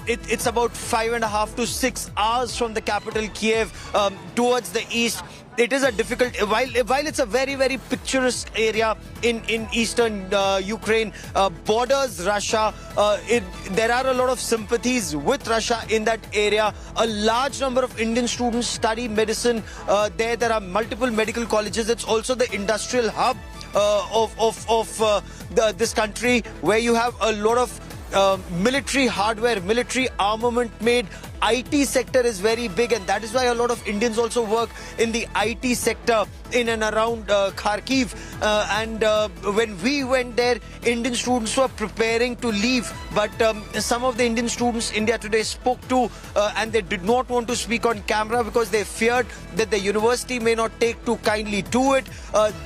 It's about 5.5 to 6 hours from the capital Kiev towards the east. It is a difficult, while it's a very, very picturesque area in eastern Ukraine, borders Russia. There are a lot of sympathies with Russia in that area. A large number of Indian students study medicine there. There are multiple medical colleges. It's also the industrial hub of this country, where you have a lot of military hardware, military armament made. IT sector is very big, and that is why a lot of Indians also work in the IT sector in and around Kharkiv. And when we went there, Indian students were preparing to leave, but some of the Indian students India Today spoke to, and they did not want to speak on camera because they feared that the university may not take too kindly to it.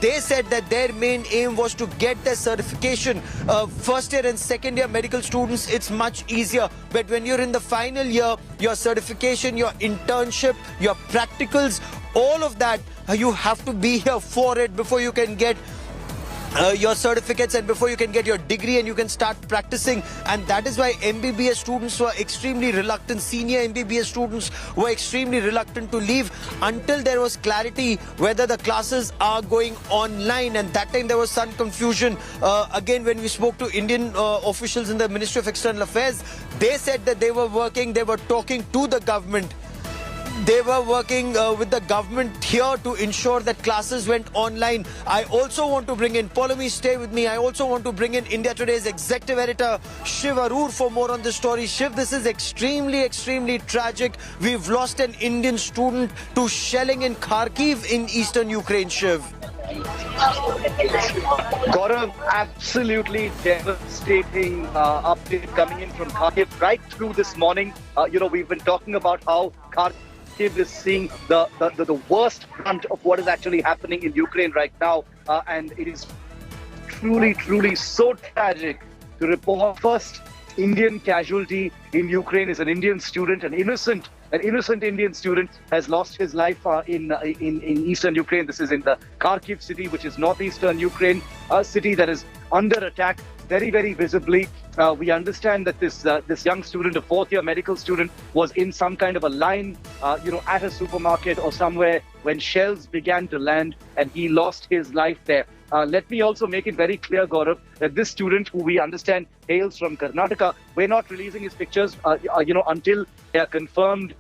They said that their main aim was to get their certification. First year and second year medical students, it's much easier, but when you're in the final year, your certification, your internship, your practicals, all of that, you have to be here for it before you can get your certificates and before you can get your degree and you can start practicing. And that is why MBBS students were extremely reluctant. Senior MBBS students were extremely reluctant to leave until there was clarity whether the classes are going online. And that time there was some confusion. Again, when we spoke to Indian officials in the Ministry of External Affairs, they said that they were working, they were talking to the government. They were working with the government here to ensure that classes went online. I also want to bring in, Paulomi, stay with me. I also want to bring in India Today's executive editor, Shiv Arur, for more on this story. Shiv, this is extremely, extremely tragic. We've lost an Indian student to shelling in Kharkiv in eastern Ukraine, Shiv. Gaurav, absolutely devastating update coming in from Kharkiv right through this morning. We've been talking about how Kharkiv is seeing the worst brunt of what is actually happening in Ukraine right now. And it is truly, truly so tragic to report first Indian casualty in Ukraine is an Indian student, an innocent Indian student has lost his life in eastern Ukraine. This is in the Kharkiv city, which is northeastern Ukraine, a city that is under attack very, very visibly. We understand that this young student, a fourth-year medical student, was in some kind of a line, at a supermarket or somewhere when shells began to land, and he lost his life there. Let me also make it very clear, Gaurav, that this student, who we understand hails from Karnataka, we're not releasing his pictures, until they are confirmed,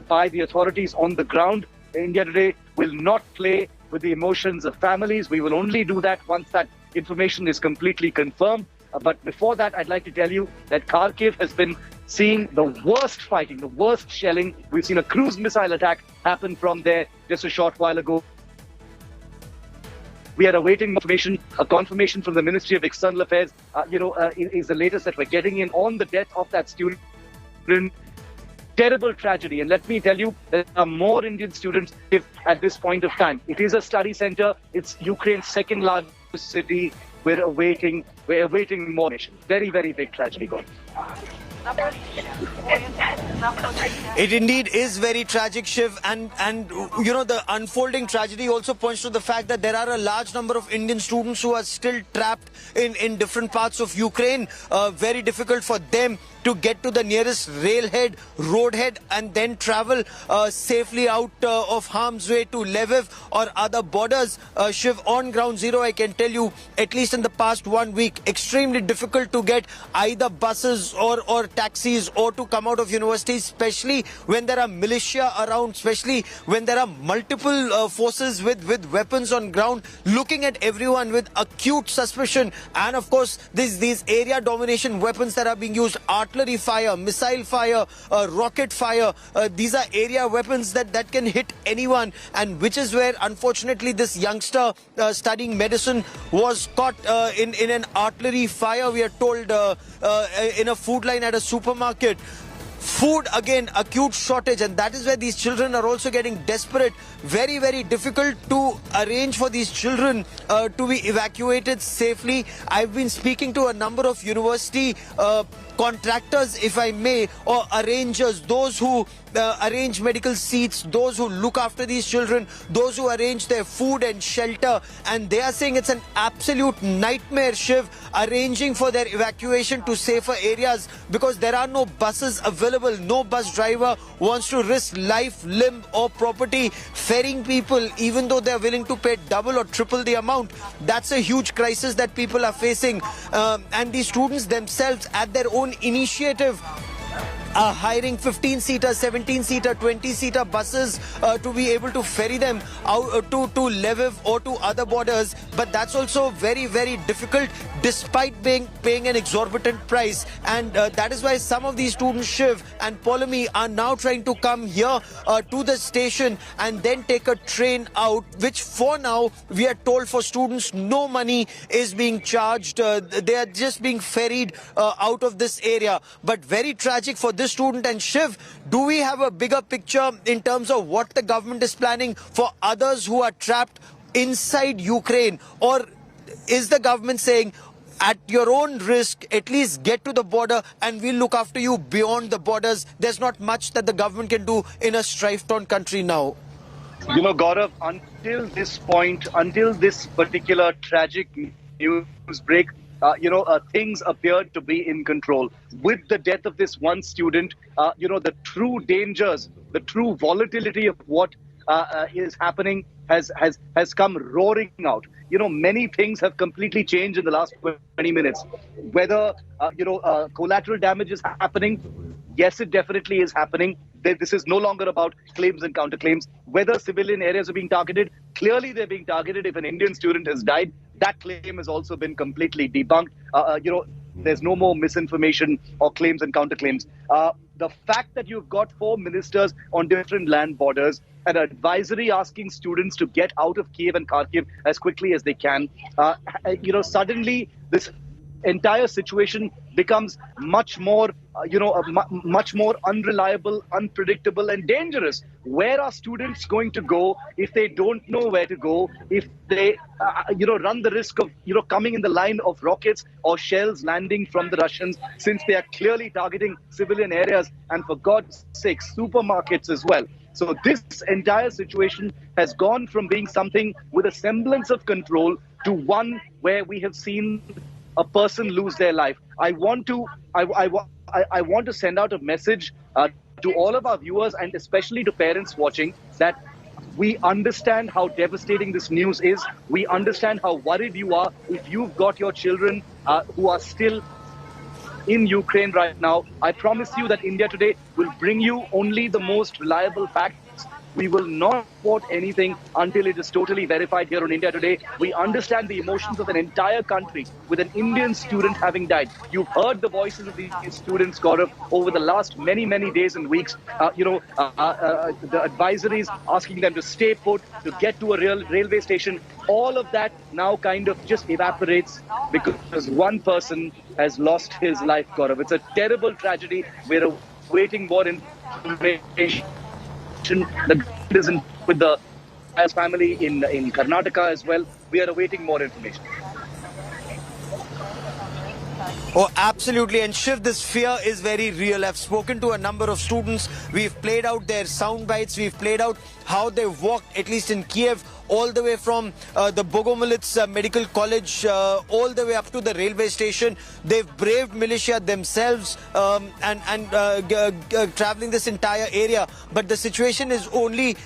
by the authorities on the ground. India Today will not play with the emotions of families. We will only do that once that information is completely confirmed. But before that, I'd like to tell you that Kharkiv has been seeing the worst fighting, the worst shelling. We've seen a cruise missile attack happen from there just a short while ago. We are awaiting a confirmation from the Ministry of External Affairs, is the latest that we're getting in on the death of that student. Terrible tragedy. And let me tell you, there are more Indian students at this point of time. It is a study center. It's Ukraine's second largest city. We're awaiting more information. Very, very big tragedy going. It indeed is very tragic, Shiv, and the unfolding tragedy also points to the fact that there are a large number of Indian students who are still trapped in different parts of Ukraine. Very difficult for them to get to the nearest railhead, roadhead, and then travel safely out of harm's way to Lviv or other borders. Shiv, on ground zero, I can tell you, at least in the past 1 week, extremely difficult to get either buses or taxis or to come out of universities, especially when there are militia around, especially when there are multiple forces with weapons on ground, looking at everyone with acute suspicion. And of course, these area domination weapons that are being used, artillery fire, missile fire, rocket fire, these are area weapons that can hit anyone, and which is where unfortunately this youngster studying medicine was caught in an artillery fire, we are told, in a food line at a supermarket. Food, again, acute shortage, and that is where these children are also getting desperate. Very, very difficult to arrange for these children to be evacuated safely. I've been speaking to a number of university contractors, if I may, or arrangers, those who arrange medical seats, those who look after these children, those who arrange their food and shelter, and they are saying it's an absolute nightmare, Shiv, arranging for their evacuation to safer areas because there are no buses available. No bus driver wants to risk life, limb or property ferrying people even though they're willing to pay double or triple the amount. That's a huge crisis that people are facing, and these students themselves at their own initiative are hiring 15-seater, 17-seater, 20-seater buses to be able to ferry them out to Lviv or to other borders. But that's also very, very difficult despite paying an exorbitant price. And that is why some of these students, Shiv and Polami, are now trying to come here to the station and then take a train out, which for now we are told for students no money is being charged. They are just being ferried out of this area. But very tragic for this student. And Shiv, do we have a bigger picture in terms of what the government is planning for others who are trapped inside Ukraine? Or is the government saying, at your own risk, at least get to the border and we'll look after you beyond the borders? There's not much that the government can do in a strife-torn country now. You know, Gaurav, until this point, until this particular tragic news break, things appeared to be in control. With the death of this one student, the true dangers, the true volatility of what is happening has come roaring out. Many things have completely changed in the last 20 minutes. Whether, collateral damage is happening, yes, it definitely is happening. This is no longer about claims and counterclaims. Whether civilian areas are being targeted, clearly they're being targeted. If an Indian student has died, that claim has also been completely debunked. There's no more misinformation or claims and counterclaims. The fact that you've got 4 ministers on different land borders, an advisory asking students to get out of Kiev and Kharkiv as quickly as they can, suddenly this entire situation becomes much more, much more unreliable, unpredictable and dangerous. Where are students going to go if they don't know where to go, if they, run the risk of, coming in the line of rockets or shells landing from the Russians, since they are clearly targeting civilian areas and, for God's sake, supermarkets as well. So this entire situation has gone from being something with a semblance of control to one where we have seen a person lose their life. I want to send out a message to all of our viewers and especially to parents watching that we understand how devastating this news is. We understand how worried you are if you've got your children who are still in Ukraine right now. I promise you that India Today will bring you only the most reliable facts. We will not report anything until it is totally verified here on India Today. We understand the emotions of an entire country with an Indian student having died. You've heard the voices of these students, Gaurav, over the last many, many days and weeks. The advisories asking them to stay put, to get to a railway station. All of that now kind of just evaporates because one person has lost his life, Gaurav. It's a terrible tragedy. We're awaiting more information. That isn't with the family in Karnataka as well. We are awaiting more information. Oh, absolutely. And Shiv, this fear is very real. I've spoken to a number of students. We've played out their sound bites. We've played out how they walked, at least in Kiev, all the way from the Bogomolets Medical College, all the way up to the railway station. They've braved militia themselves and traveling this entire area. But the situation is only,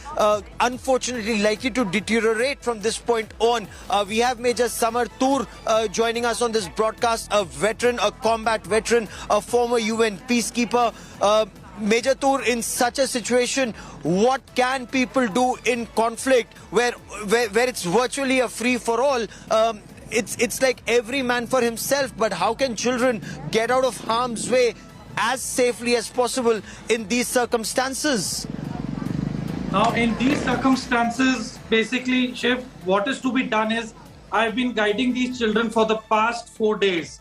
unfortunately, likely to deteriorate from this point on. We have Major Samar Tur joining us on this broadcast, a veteran, a combat veteran, a former UN peacekeeper. Major Tur, in such a situation, what can people do in conflict where it's virtually a free-for-all? It's like every man for himself, but how can children get out of harm's way as safely as possible in these circumstances? Now, in these circumstances, basically, Shiv, what is to be done is, I've been guiding these children for the past 4 days.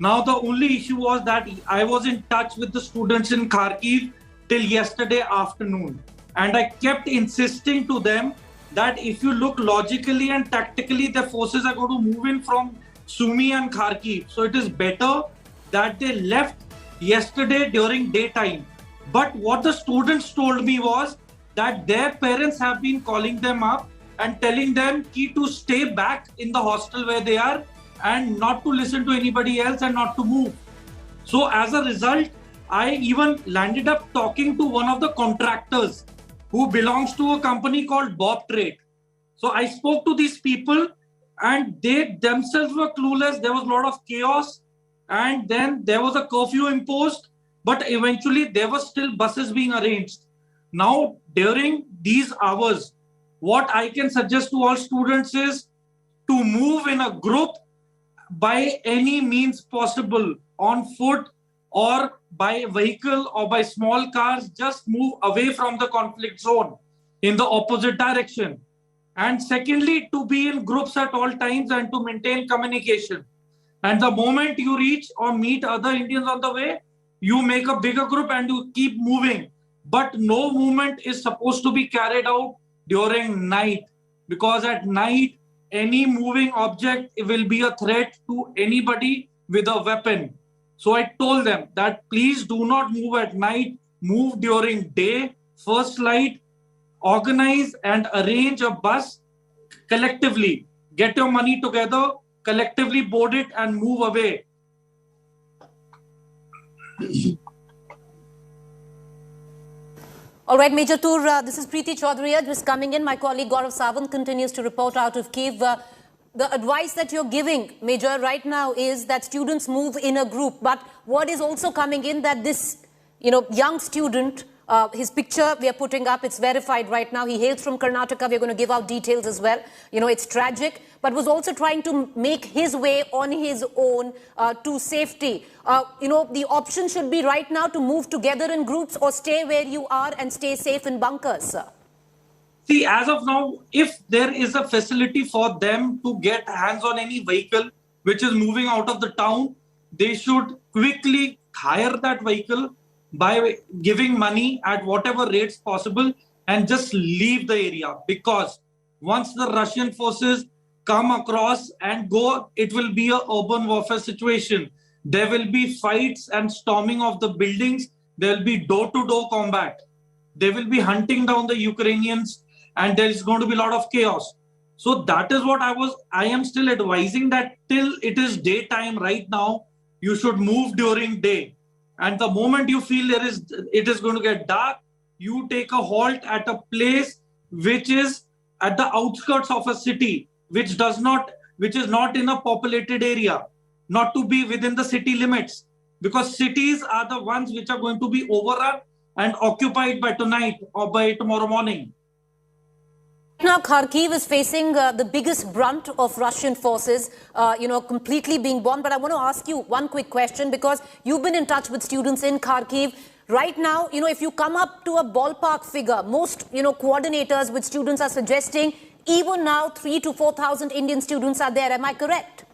Now, the only issue was that I was in touch with the students in Kharkiv till yesterday afternoon. And I kept insisting to them that if you look logically and tactically, the forces are going to move in from Sumy and Kharkiv. So it is better that they left yesterday during daytime. But what the students told me was that their parents have been calling them up and telling them to stay back in the hostel where they are and not to listen to anybody else and not to move. So as a result, I even landed up talking to one of the contractors who belongs to a company called Bob Trade. So I spoke to these people and they themselves were clueless. There was a lot of chaos and then there was a curfew imposed, but eventually there were still buses being arranged. Now, during these hours, what I can suggest to all students is to move in a group by any means possible, on foot or by vehicle or by small cars. Just move away from the conflict zone in the opposite direction. And secondly, to be in groups at all times and to maintain communication. And the moment you reach or meet other Indians on the way, you make a bigger group and you keep moving. But no movement is supposed to be carried out during night, because at night, any moving object will be a threat to anybody with a weapon. So I told them that please do not move at night, move during day, first light, organize and arrange a bus collectively. Get your money together, collectively board it and move away. All right, Major Tur, this is Preeti Chaudhary just coming in. My colleague Gaurav Sawant continues to report out of Kiev. The advice that you're giving, Major, right now is that students move in a group. But what is also coming in that this, young student, his picture we are putting up, it's verified right now. He hails from Karnataka. We're going to give out details as well. It's tragic, but was also trying to make his way on his own to safety. The option should be right now to move together in groups or stay where you are and stay safe in bunkers. See, as of now, if there is a facility for them to get hands on any vehicle which is moving out of the town, they should quickly hire that vehicle by giving money at whatever rates possible and just leave the area. Because once the Russian forces come across and go, it will be an urban warfare situation. There will be fights and storming of the buildings. There will be door-to-door combat. They will be hunting down the Ukrainians and there is going to be a lot of chaos. So that is what I am still advising, that till it is daytime right now, you should move during day. And the moment you feel it is going to get dark, you take a halt at a place which is at the outskirts of a city, which is not in a populated area, not to be within the city limits, because cities are the ones which are going to be overrun and occupied by tonight or by tomorrow morning. Now, Kharkiv is facing the biggest brunt of Russian forces, completely being bombed. But I want to ask you one quick question, because you've been in touch with students in Kharkiv. Right now, if you come up to a ballpark figure, most, coordinators with students are suggesting even now 3,000 to 4,000 Indian students are there. Am I correct?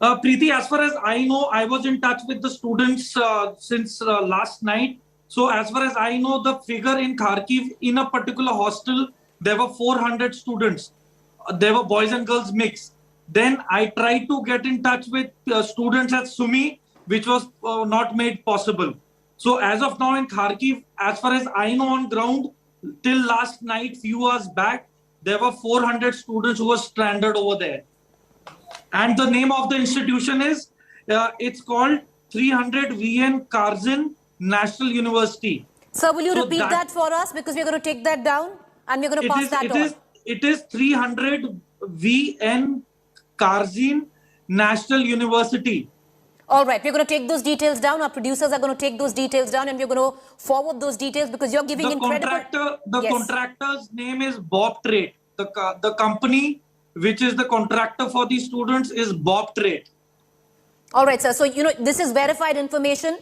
Preeti, as far as I know, I was in touch with the students since last night. So as far as I know, the figure in Kharkiv, in a particular hostel, there were 400 students. There were boys and girls mixed. Then I tried to get in touch with students at Sumy, which was not made possible. So as of now in Kharkiv, as far as I know on ground, till last night, few hours back, there were 400 students who were stranded over there. And the name of the institution is, it's called 300 VN Karzin National University. Sir, will you repeat that for us? Because we're going to take that down. And we're going to pass that on. It is 300 VN Karzin National University. All right, we're going to take those details down. Our producers are going to take those details down and we're going to forward those details, because you're giving incredible... The contractor's name is Bob Trade. The company which is the contractor for these students is Bob Trade. All right, sir. So, this is verified information.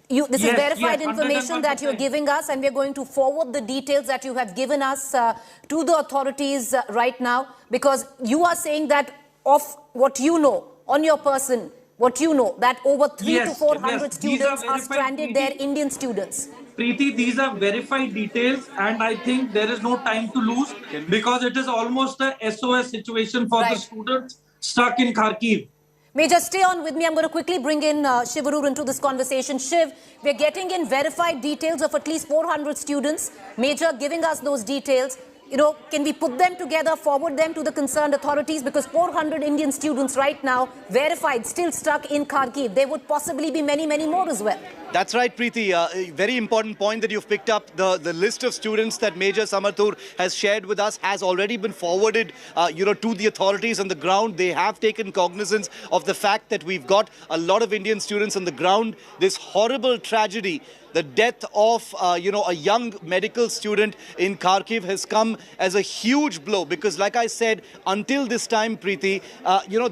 This is verified information that you're giving us, and we're going to forward the details that you have given us to the authorities right now, because you are saying that of what you know on your person, what you know, that over 300 to 400 students are stranded there, Indian students. Preeti, these are verified details, and I think there is no time to lose, because it is almost a SOS situation for the students stuck in Kharkiv. Major, stay on with me. I'm going to quickly bring in Shiv Arur into this conversation. Shiv, we're getting in verified details of at least 400 students. Major, giving us those details. You know, can we put them together, forward them to the concerned authorities? Because 400 Indian students right now, verified, still stuck in Kharkiv. There would possibly be many, many more as well. That's right, Preeti. A very important point that you've picked up. The list of students that Major Samarthur has shared with us has already been forwarded, to the authorities on the ground. They have taken cognizance of the fact that we've got a lot of Indian students on the ground. This horrible tragedy, the death of, a young medical student in Kharkiv has come as a huge blow because, like I said, until this time, Preeti,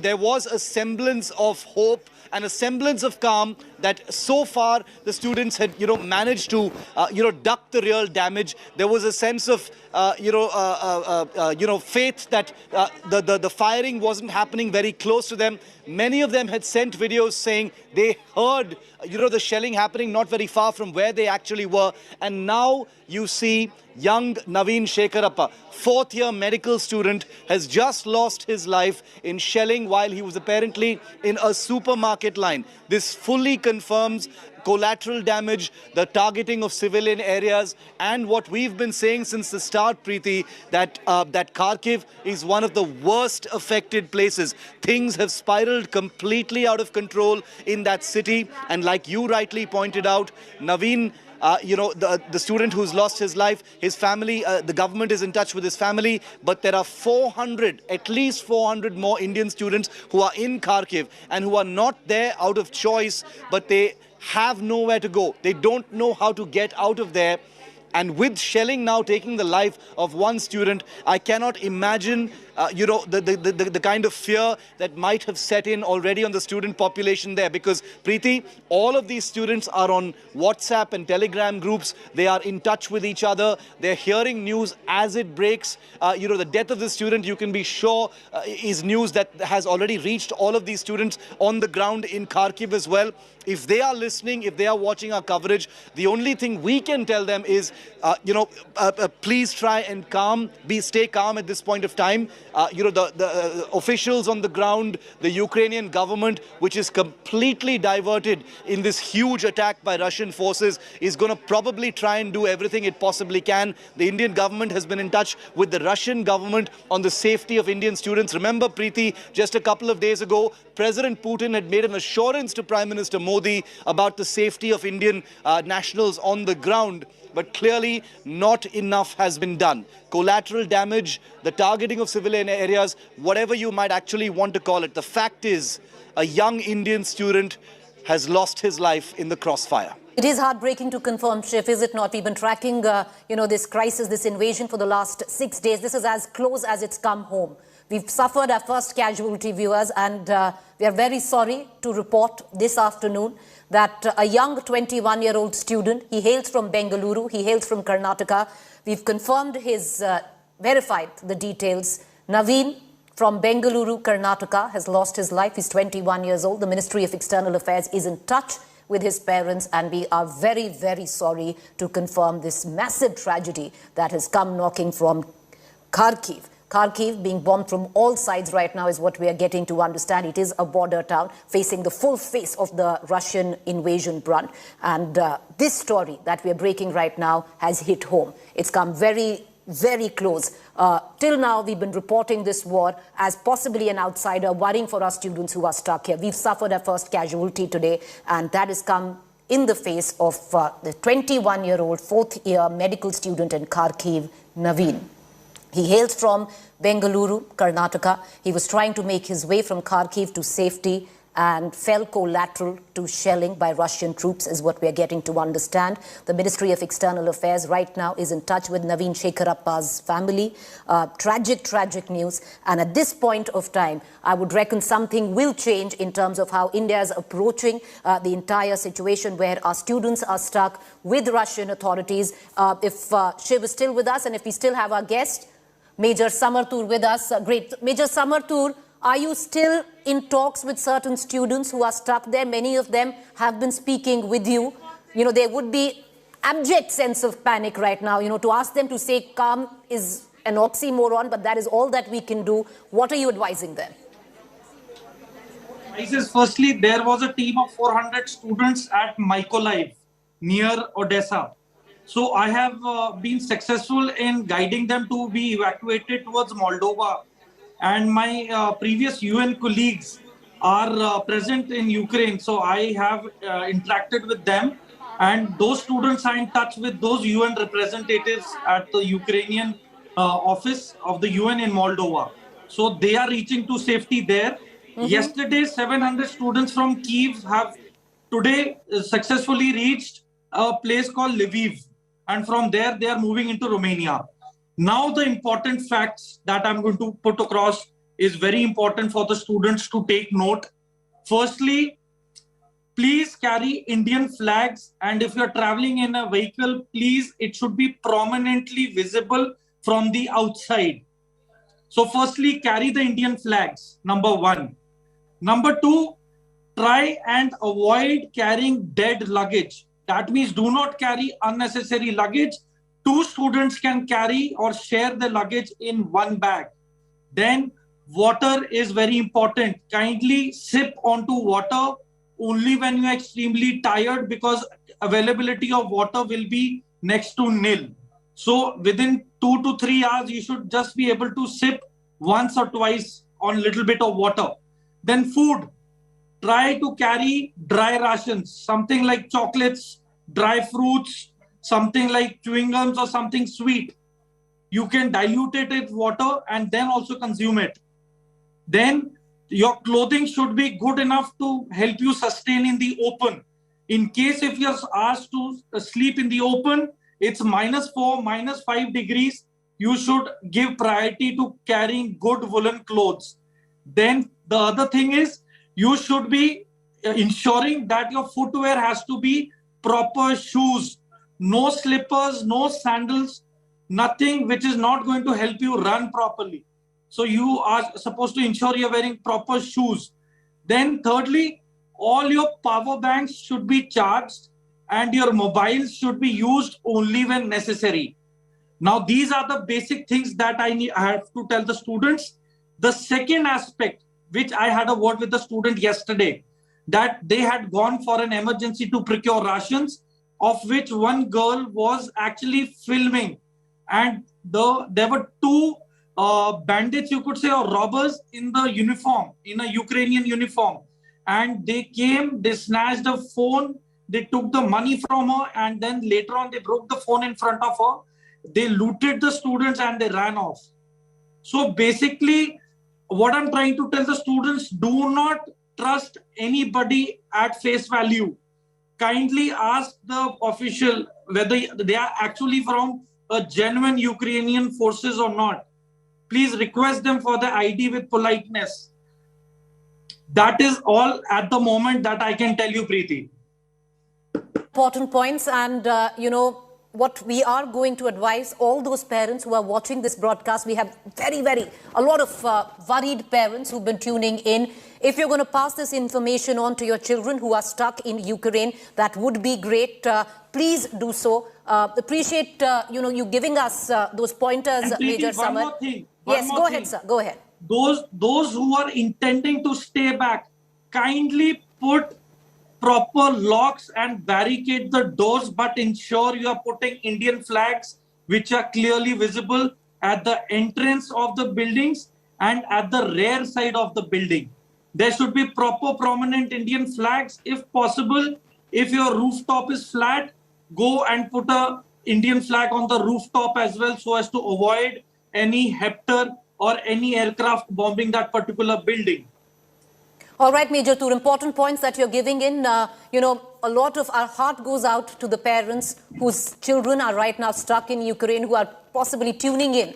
there was a semblance of hope and a semblance of calm that so far the students had, managed to, duck the real damage. There was a sense of, faith that the firing wasn't happening very close to them. Many of them had sent videos saying they heard, the shelling happening not very far from where they actually were. And now you see young Naveen Shekharappa, fourth-year medical student, has just lost his life in shelling while he was apparently in a supermarket line. This fully confirms collateral damage, the targeting of civilian areas, and what we've been saying since the start, Preeti, that Kharkiv is one of the worst affected places. Things have spiraled completely out of control in that city, and like you rightly pointed out, Naveen, the student who's lost his life, his family, the government is in touch with his family, but there are at least 400 more Indian students who are in Kharkiv and who are not there out of choice, but they have nowhere to go. They don't know how to get out of there. And with shelling now taking the life of one student, I cannot imagine, the kind of fear that might have set in already on the student population there. Because, Preeti, all of these students are on WhatsApp and Telegram groups. They are in touch with each other. They're hearing news as it breaks. The death of the student, you can be sure, is news that has already reached all of these students on the ground in Kharkiv as well. If they are listening, if they are watching our coverage, the only thing we can tell them is, please try and stay calm at this point of time. The officials on the ground, the Ukrainian government, which is completely diverted in this huge attack by Russian forces, is going to probably try and do everything it possibly can. The Indian government has been in touch with the Russian government on the safety of Indian students. Remember, Preeti, just a couple of days ago, President Putin had made an assurance to Prime Minister Modi about the safety of Indian nationals on the ground. But clearly not enough has been done. Collateral damage, the targeting of civilian areas, whatever you might actually want to call it. The fact is, a young Indian student has lost his life in the crossfire. It is heartbreaking to confirm, Shiv, is it not? We've been tracking, this crisis, this invasion for the last 6 days. This is as close as it's come home. We've suffered our first casualty, viewers, and we are very sorry to report this afternoon that a young 21-year-old student, he hails from Bengaluru, he hails from Karnataka. We've confirmed verified the details. Naveen from Bengaluru, Karnataka, has lost his life. He's 21 years old. The Ministry of External Affairs is in touch with his parents, and we are very, very sorry to confirm this massive tragedy that has come knocking from Kharkiv. Kharkiv being bombed from all sides right now is what we are getting to understand. It is a border town facing the full face of the Russian invasion brunt. And this story that we are breaking right now has hit home. It's come very, very close. Till now, we've been reporting this war as possibly an outsider, worrying for our students who are stuck here. We've suffered our first casualty today, and that has come in the face of the 21-year-old fourth-year medical student in Kharkiv, Naveen. He hails from Bengaluru, Karnataka. He was trying to make his way from Kharkiv to safety and fell collateral to shelling by Russian troops, is what we are getting to understand. The Ministry of External Affairs right now is in touch with Naveen Shekharappa's family. Tragic news. And at this point of time, I would reckon something will change in terms of how India is approaching the entire situation where our students are stuck with Russian authorities. If Shiv is still with us and if we still have our guest, Major Samarthur with us. Great. Major Samarthur, are you still in talks with certain students who are stuck there? Many of them have been speaking with you. There would be abject sense of panic right now. To ask them to stay calm is an oxymoron, but that is all that we can do. What are you advising them? Is firstly, there was a team of 400 students at Mykolaiv near Odessa. So I have been successful in guiding them to be evacuated towards Moldova. And my previous UN colleagues are present in Ukraine. So I have interacted with them. And those students are in touch with those UN representatives at the Ukrainian office of the UN in Moldova. So they are reaching to safety there. Yesterday, 700 students from Kyiv have today successfully reached a place called Lviv. And from there, they are moving into Romania. Now, the important facts that I'm going to put across is very important for the students to take note. Firstly, please carry Indian flags. And if you're traveling in a vehicle, please, it should be prominently visible from the outside. So firstly, carry the Indian flags, number one. Number two, try and avoid carrying dead luggage. That means do not carry unnecessary luggage. Two students can carry or share the luggage in one bag. Then water is very important. Kindly sip onto water only when you are extremely tired, because availability of water will be next to nil. So within 2 to 3 hours, you should just be able to sip once or twice on a little bit of water. Then food. Try to carry dry rations, something like chocolates, dry fruits, something like chewing gums or something sweet. You can dilute it with water and then also consume it. Then your clothing should be good enough to help you sustain in the open. In case if you're asked to sleep in the open, it's -4, -5 degrees. You should give priority to carrying good woolen clothes. Then the other thing is, you should be ensuring that your footwear has to be proper shoes, no slippers, no sandals, nothing which is not going to help you run properly. So you are supposed to ensure you're wearing proper shoes. Then thirdly, all your power banks should be charged and your mobiles should be used only when necessary. Now, these are the basic things that I have to tell the students. The second aspect, which I had a word with the student yesterday, that they had gone for an emergency to procure rations, of which one girl was actually filming. And there were two bandits, you could say, or robbers in the uniform, in a Ukrainian uniform. And they came, they snatched a phone, they took the money from her, and then later on they broke the phone in front of her. They looted the students and they ran off. So basically, what I'm trying to tell the students, do not trust anybody at face value. Kindly ask the official whether they are actually from a genuine Ukrainian forces or not. Please request them for the ID with politeness. That is all at the moment that I can tell you, Preeti. Important points, and what we are going to advise all those parents who are watching this broadcast. We have a lot of worried parents who've been tuning in. If you're going to pass this information on to your children who are stuck in Ukraine, that would be great. Please do so. Appreciate you giving us those pointers, Major Samar. Yes, go ahead, sir. Go ahead. Those who are intending to stay back, kindly put proper locks and barricade the doors, but ensure you are putting Indian flags which are clearly visible at the entrance of the buildings and at the rear side of the building. There should be proper prominent Indian flags. If possible, if your rooftop is flat, go and put a Indian flag on the rooftop as well, so as to avoid any Hepter or any aircraft bombing that particular building. All right, Major, two important points that you're giving in. A lot of our heart goes out to the parents whose children are right now stuck in Ukraine, who are possibly tuning in,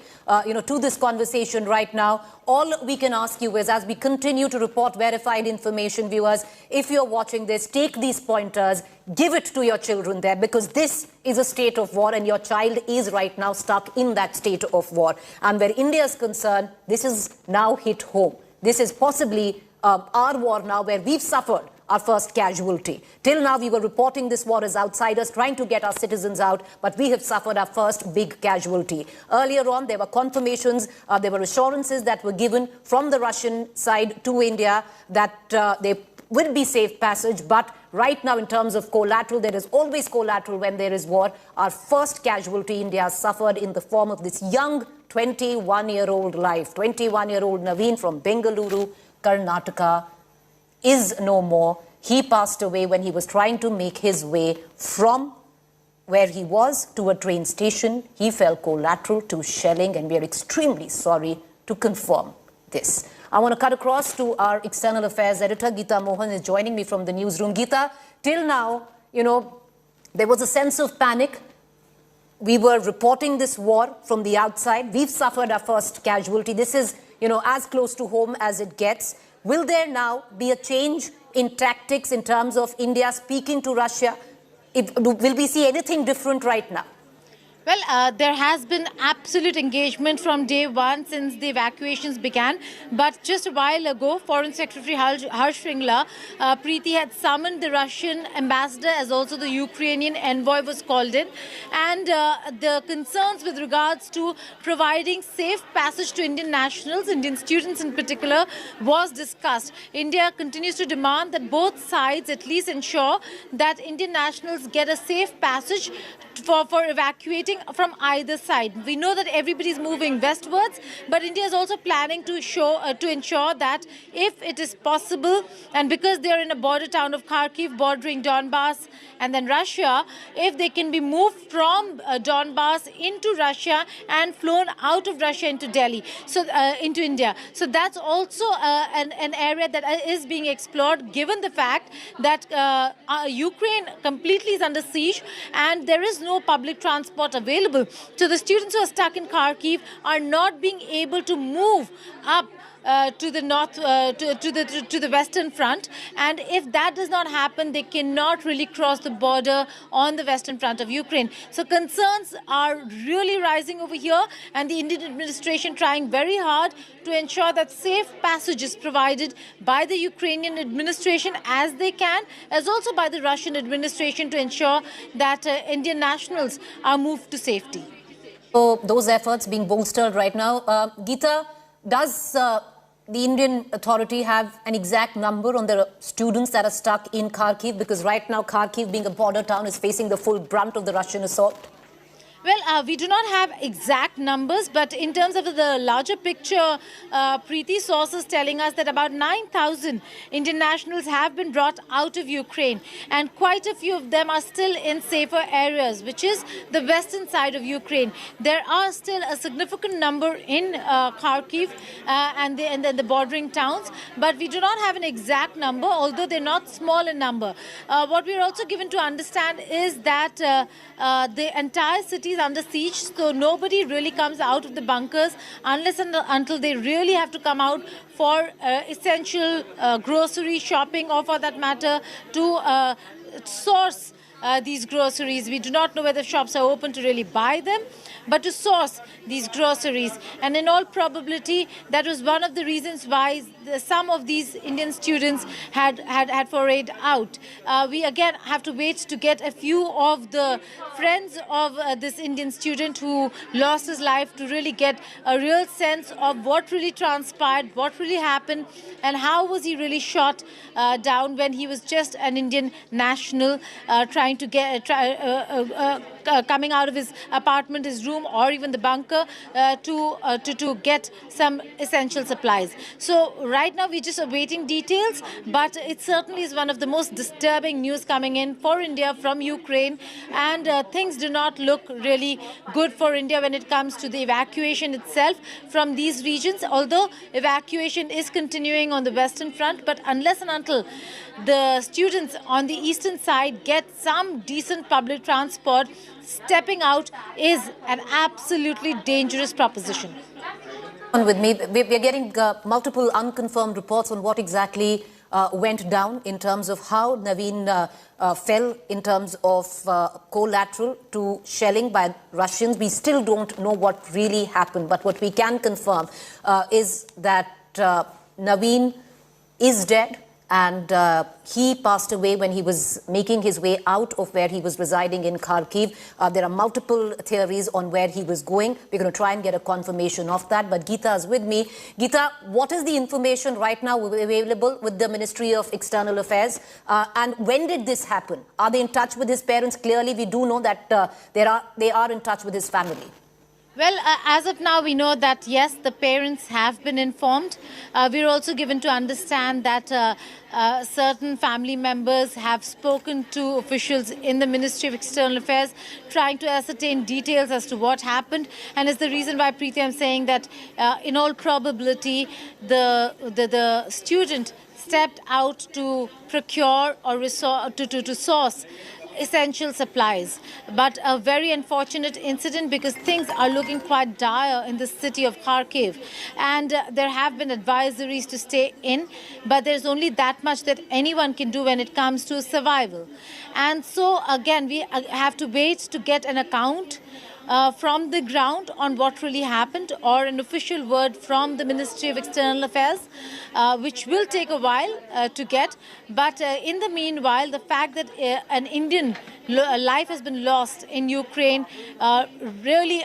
to this conversation right now. All we can ask you is, as we continue to report verified information, viewers, if you're watching this, take these pointers, give it to your children there, because this is a state of war and your child is right now stuck in that state of war. And where India is concerned, this is now hit home. This is possibly our war now, where we've suffered our first casualty. Till now, we were reporting this war as outsiders, trying to get our citizens out, but we have suffered our first big casualty. Earlier on, there were confirmations, there were assurances that were given from the Russian side to India that they will be safe passage, but right now in terms of collateral, there is always collateral when there is war. Our first casualty India has suffered in the form of this young 21-year-old life. 21-year-old Naveen from Bengaluru, Karnataka is no more. He passed away when he was trying to make his way from where he was to a train station. He fell collateral to shelling, and we are extremely sorry to confirm this. I want to cut across to our external affairs editor. Geeta Mohan is joining me from the newsroom. Geeta, till now, there was a sense of panic. We were reporting this war from the outside. We've suffered our first casualty. This is, as close to home as it gets. Will there now be a change in tactics in terms of India speaking to Russia? Will we see anything different right now? Well, there has been absolute engagement from day one since the evacuations began. But just a while ago, Foreign Secretary Harsh Shringla, Preeti had summoned the Russian ambassador as also the Ukrainian envoy was called in. And the concerns with regards to providing safe passage to Indian nationals, Indian students in particular, was discussed. India continues to demand that both sides at least ensure that Indian nationals get a safe passage for evacuating from either side. We know that everybody is moving westwards, but India is also planning to ensure that if it is possible, and because they are in a border town of Kharkiv bordering Donbass and then Russia, if they can be moved from Donbass into Russia and flown out of Russia into Delhi, so into India. So that's also an area that is being explored, given the fact that Ukraine completely is under siege and there is no public transport available. So the students who are stuck in Kharkiv are not being able to move up to the north, to the western front, and if that does not happen, they cannot really cross the border on the western front of Ukraine. So concerns are really rising over here, and the Indian administration trying very hard to ensure that safe passage is provided by the Ukrainian administration as they can, as also by the Russian administration to ensure that Indian nationals are moved to safety. So those efforts being bolstered right now. Geeta, does the Indian authority have an exact number on the students that are stuck in Kharkiv? Because right now, Kharkiv, being a border town, is facing the full brunt of the Russian assault. Well, we do not have exact numbers, but in terms of the larger picture, Preeti, sources telling us that about 9,000 Indian nationals have been brought out of Ukraine, and quite a few of them are still in safer areas, which is the western side of Ukraine. There are still a significant number in Kharkiv and the bordering towns, but we do not have an exact number, although they're not small in number. What we're also given to understand is that the entire city is under siege, so nobody really comes out of the bunkers unless and until they really have to come out for essential grocery shopping, or for that matter to source these groceries. We do not know whether shops are open to really buy them, but to source these groceries. And in all probability, that was one of the reasons why some of these Indian students had forayed out. We again have to wait to get a few of the friends of this Indian student who lost his life to really get a real sense of what really transpired, what really happened, and how was he really shot down when he was just an Indian national trying to get coming out of his apartment, his room, or even the bunker to get some essential supplies. So right now we're just awaiting details, but it certainly is one of the most disturbing news coming in for India from Ukraine, and things do not look really good for India when it comes to the evacuation itself from these regions, although evacuation is continuing on the western front. But unless and until the students on the eastern side get some decent public transport, stepping out is an absolutely dangerous proposition. With me, we're getting multiple unconfirmed reports on what exactly went down in terms of how Naveen fell in terms of collateral to shelling by Russians. We still don't know what really happened, but what we can confirm is that Naveen is dead, and he passed away when he was making his way out of where he was residing in Kharkiv. There are multiple theories on where he was going. We're going to try and get a confirmation of that. But Geeta is with me. Geeta, what is the information right now available with the Ministry of External Affairs? And when did this happen? Are they in touch with his parents? Clearly, we do know that they are in touch with his family. Well, as of now, we know that, yes, the parents have been informed. We're also given to understand that certain family members have spoken to officials in the Ministry of External Affairs, trying to ascertain details as to what happened. And it's the reason why, Preeti, I'm saying that in all probability, the student stepped out to procure or to source essential supplies. But a very unfortunate incident, because things are looking quite dire in the city of Kharkiv, and there have been advisories to stay in, but there's only that much that anyone can do when it comes to survival. And so again, we have to wait to get an account from the ground on what really happened, or an official word from the Ministry of External Affairs, which will take a while to get. But in the meanwhile, the fact that an Indian life has been lost in Ukraine really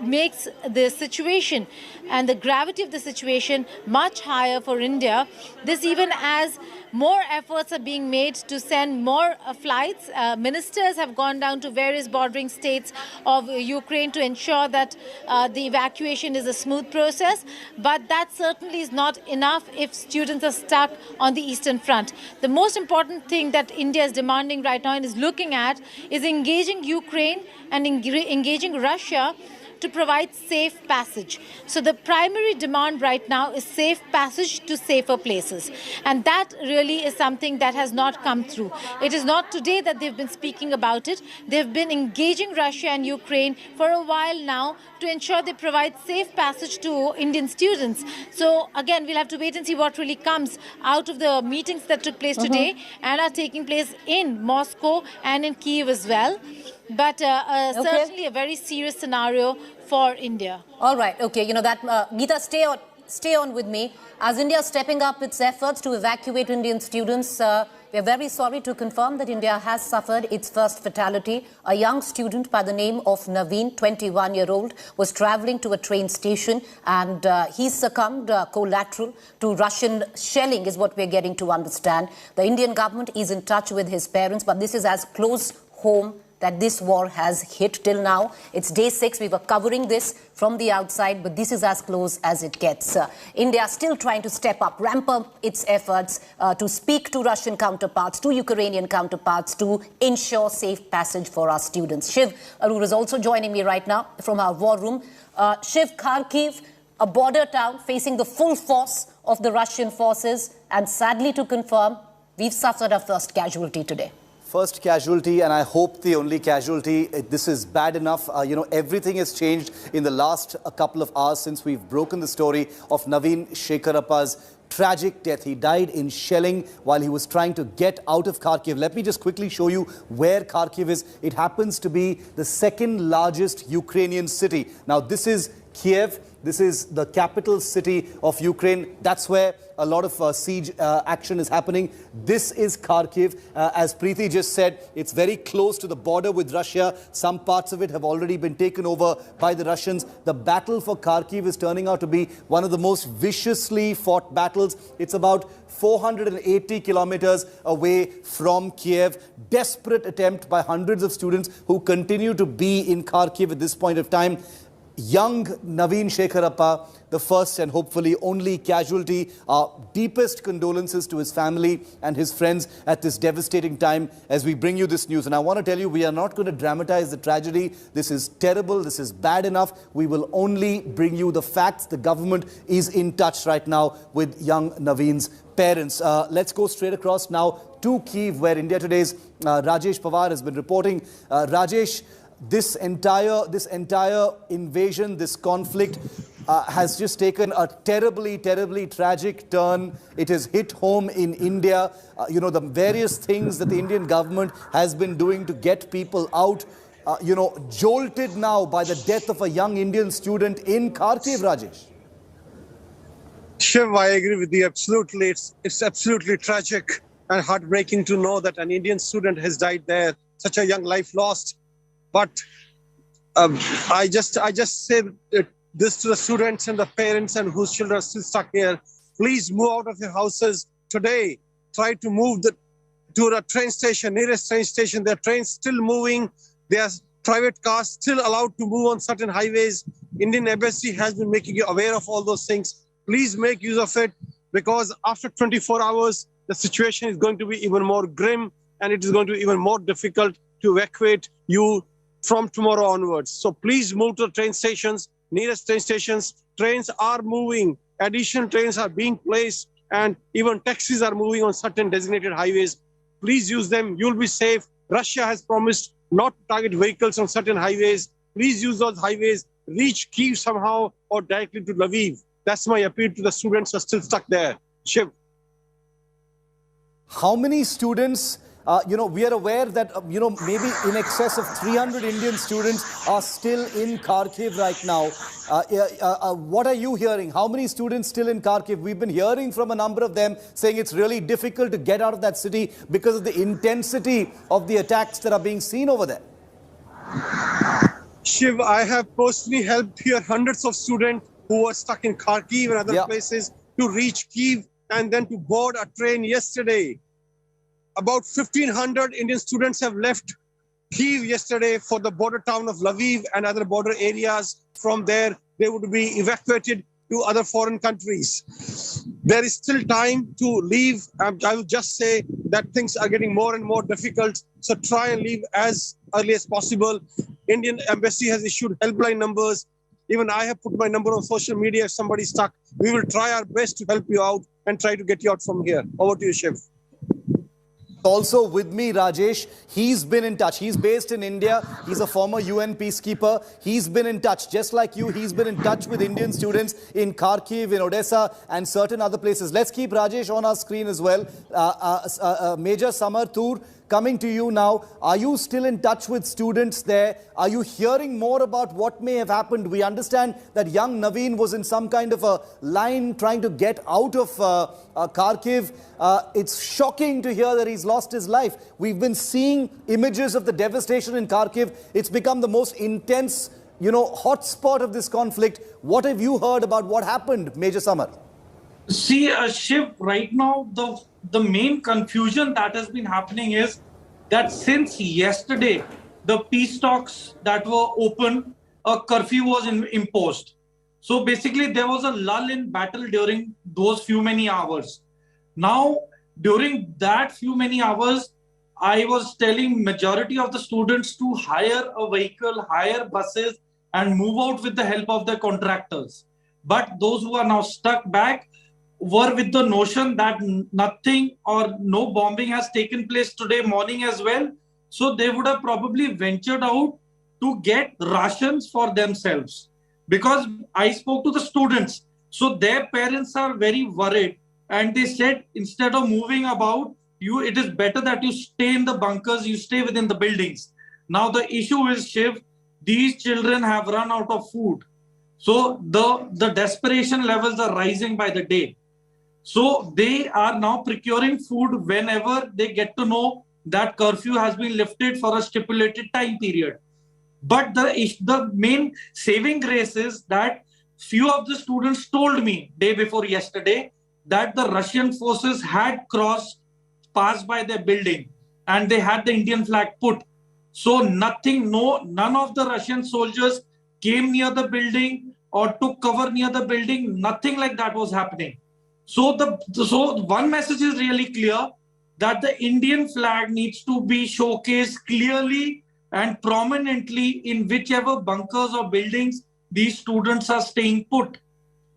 makes the situation and the gravity of the situation much higher for India. This even as more efforts are being made to send more flights. Ministers have gone down to various bordering states of Ukraine to ensure that the evacuation is a smooth process. But that certainly is not enough if students are stuck on the Eastern Front. The most important thing that India is demanding right now and is looking at is engaging Ukraine and engaging Russia to provide safe passage. So the primary demand right now is safe passage to safer places. And that really is something that has not come through. It is not today that they've been speaking about it. They've been engaging Russia and Ukraine for a while now to ensure they provide safe passage to Indian students. So again, we'll have to wait and see what really comes out of the meetings that took place today and are taking place in Moscow and in Kyiv as well. But certainly a very serious scenario for India. All right. Okay. You know that, Geeta, stay on with me. As India is stepping up its efforts to evacuate Indian students, we are very sorry to confirm that India has suffered its first fatality. A young student by the name of Naveen, 21-year-old, was traveling to a train station and he succumbed collateral to Russian shelling, is what we're getting to understand. The Indian government is in touch with his parents, but this is as close home that this war has hit till now. It's day 6. We were covering this from the outside, but this is as close as it gets. India still trying to step up, ramp up its efforts to speak to Russian counterparts, to Ukrainian counterparts, to ensure safe passage for our students. Shiv Arur is also joining me right now from our war room. Shiv, Kharkiv, a border town facing the full force of the Russian forces, and sadly to confirm, we've suffered our first casualty today. First casualty, and I hope the only casualty. This is bad enough. Everything has changed in the last couple of hours since we've broken the story of Naveen Shekharappa's tragic death. He died in shelling while he was trying to get out of Kharkiv. Let me just quickly show you where Kharkiv is. It happens to be the second largest Ukrainian city. Now, this is Kiev. This is the capital city of Ukraine. That's where a lot of siege action is happening. This is Kharkiv. As Preeti just said, it's very close to the border with Russia. Some parts of it have already been taken over by the Russians. The battle for Kharkiv is turning out to be one of the most viciously fought battles. It's about 480 kilometers away from Kiev. Desperate attempt by hundreds of students who continue to be in Kharkiv at this point of time. Young Naveen Shekharappa, the first and hopefully only casualty. Our deepest condolences to his family and his friends at this devastating time as we bring you this news. And I want to tell you, we are not going to dramatize the tragedy. This is terrible. This is bad enough. We will only bring you the facts. The government is in touch right now with young Naveen's parents. Let's go straight across now to Kyiv, where India Today's Rajesh Pawar has been reporting. Rajesh, this entire invasion, this conflict has just taken a terribly, terribly tragic turn. It has hit home in India. The various things that the Indian government has been doing to get people out, jolted now by the death of a young Indian student in Kharkiv, Rajesh. Shiv, I agree with you absolutely. It's absolutely tragic and heartbreaking to know that an Indian student has died there. Such a young life lost. But I just say this to the students and the parents and whose children are still stuck here. Please move out of your houses today. Try to move to the train station, nearest train station. There are trains still moving. There are private cars still allowed to move on certain highways. Indian Embassy has been making you aware of all those things. Please make use of it, because after 24 hours, the situation is going to be even more grim, and it is going to be even more difficult to evacuate you from tomorrow onwards. So please move to the train stations, nearest train stations. Trains are moving. Additional trains are being placed, and even taxis are moving on certain designated highways. Please use them. You'll be safe. Russia has promised not to target vehicles on certain highways. Please use those highways. Reach Kyiv somehow or directly to Lviv. That's my appeal to the students who are still stuck there. Shiv. How many students, we are aware that, maybe in excess of 300 Indian students are still in Kharkiv right now. What are you hearing? How many students still in Kharkiv? We've been hearing from a number of them saying it's really difficult to get out of that city because of the intensity of the attacks that are being seen over there. Shiv, I have personally helped here hundreds of students who were stuck in Kharkiv and other places to reach Kyiv and then to board a train yesterday. About 1,500 Indian students have left Kyiv yesterday for the border town of Lviv and other border areas. From there, they would be evacuated to other foreign countries. There is still time to leave. I will just say that things are getting more and more difficult. So try and leave as early as possible. Indian Embassy has issued helpline numbers. Even I have put my number on social media if somebody's stuck. We will try our best to help you out and try to get you out from here. Over to you, Shiv. Also with me, Rajesh, he's been in touch. He's based in India. He's a former UN peacekeeper. He's been in touch. Just like you, he's been in touch with Indian students in Kharkiv, in Odessa, and certain other places. Let's keep Rajesh on our screen as well. Major Samar Tur, coming to you now. Are you still in touch with students there? Are you hearing more about what may have happened? We understand that young Naveen was in some kind of a line trying to get out of Kharkiv. It's shocking to hear that he's lost his life. We've been seeing images of the devastation in Kharkiv. It's become the most intense, hotspot of this conflict. What have you heard about what happened, Major Samar? See, Shiv, right now, the main confusion that has been happening is that since yesterday, the peace talks that were open, a curfew was imposed. So basically, there was a lull in battle during those few many hours. Now, during that few many hours, I was telling majority of the students to hire a vehicle, hire buses, and move out with the help of their contractors. But those who are now stuck back were with the notion that nothing or no bombing has taken place today morning as well. So they would have probably ventured out to get rations for themselves. Because I spoke to the students, so their parents are very worried. And they said, instead of moving about, it is better that you stay in the bunkers, you stay within the buildings. Now the issue is, Shiv, these children have run out of food. So the desperation levels are rising by the day. So they are now procuring food whenever they get to know that curfew has been lifted for a stipulated time period. But the main saving grace is that few of the students told me day before yesterday that the Russian forces had passed by their building and they had the Indian flag put. So none of the Russian soldiers came near the building or took cover near the building. Nothing like that was happening. So one message is really clear, that the Indian flag needs to be showcased clearly and prominently in whichever bunkers or buildings these students are staying put.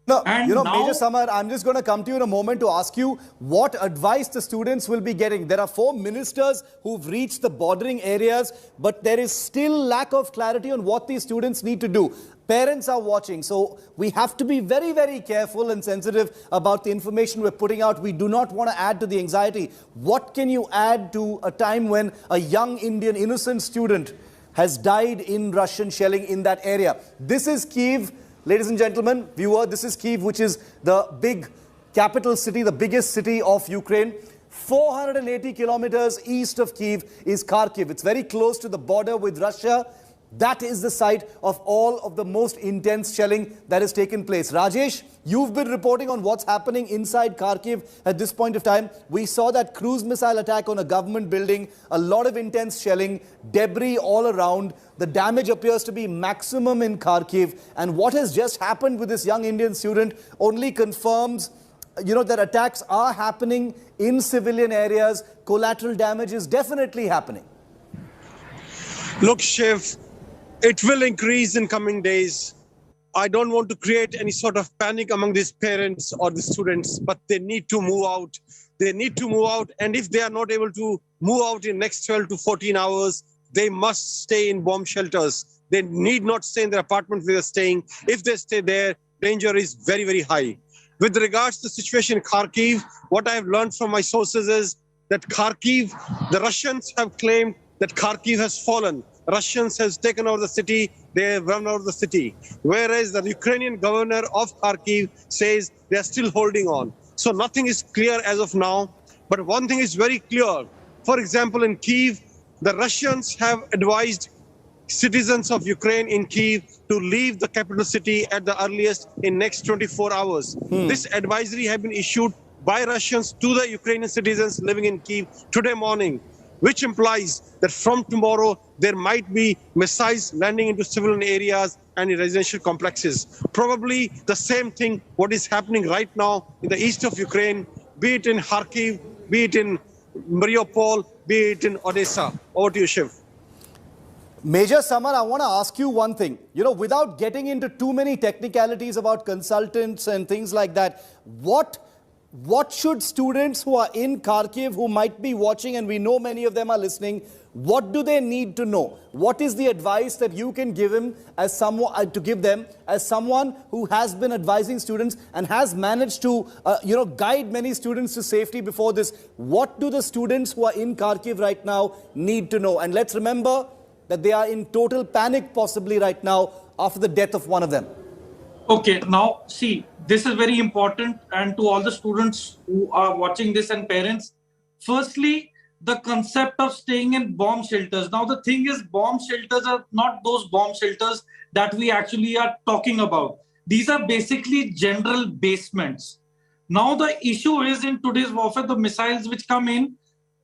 No, Major Samar, I'm just going to come to you in a moment to ask you what advice the students will be getting. There are 4 ministers who've reached the bordering areas, but there is still lack of clarity on what these students need to do. Parents are watching, so we have to be very, very careful and sensitive about the information we're putting out. We do not want to add to the anxiety. What can you add to a time when a young Indian innocent student has died in Russian shelling in that area? This is Kyiv. Ladies and gentlemen, viewer, this is Kyiv, which is the big capital city, the biggest city of Ukraine. 480 kilometers east of Kyiv is Kharkiv. It's very close to the border with Russia. That is the site of all of the most intense shelling that has taken place. Rajesh, you've been reporting on what's happening inside Kharkiv at this point of time. We saw that cruise missile attack on a government building, a lot of intense shelling, debris all around. The damage appears to be maximum in Kharkiv. And what has just happened with this young Indian student only confirms, that attacks are happening in civilian areas. Collateral damage is definitely happening. Look, Shiv, it will increase in coming days. I don't want to create any sort of panic among these parents or the students, but they need to move out. They need to move out. And if they are not able to move out in next 12 to 14 hours, they must stay in bomb shelters. They need not stay in their apartment where they're staying. If they stay there, danger is very, very high. With regards to the situation in Kharkiv, what I have learned from my sources is that Kharkiv, the Russians have claimed that Kharkiv has fallen. Russians has taken over the city, they have run out of the city. Whereas the Ukrainian governor of Kharkiv says they are still holding on. So nothing is clear as of now. But one thing is very clear. For example, in Kyiv, the Russians have advised citizens of Ukraine in Kyiv to leave the capital city at the earliest in next 24 hours. This advisory has been issued by Russians to the Ukrainian citizens living in Kyiv today morning, which implies that from tomorrow there might be missiles landing into civilian areas and in residential complexes. Probably the same thing what is happening right now in the east of Ukraine, be it in Kharkiv, be it in Mariupol, be it in Odessa. Over to you, Shiv. Major Samar, I want to ask you one thing. Without getting into too many technicalities about consultants and things like that, what should students who are in Kharkiv, who might be watching, and we know many of them are listening, what do they need to know? What is the advice that you can give them as someone who has been advising students and has managed to, guide many students to safety before this? What do the students who are in Kharkiv right now need to know? And let's remember that they are in total panic possibly right now after the death of one of them. Okay, now see, this is very important, and to all the students who are watching this and parents, firstly, the concept of staying in bomb shelters. Now the thing is, bomb shelters are not those bomb shelters that we actually are talking about. These are basically general basements. Now the issue is, in today's warfare, the missiles which come in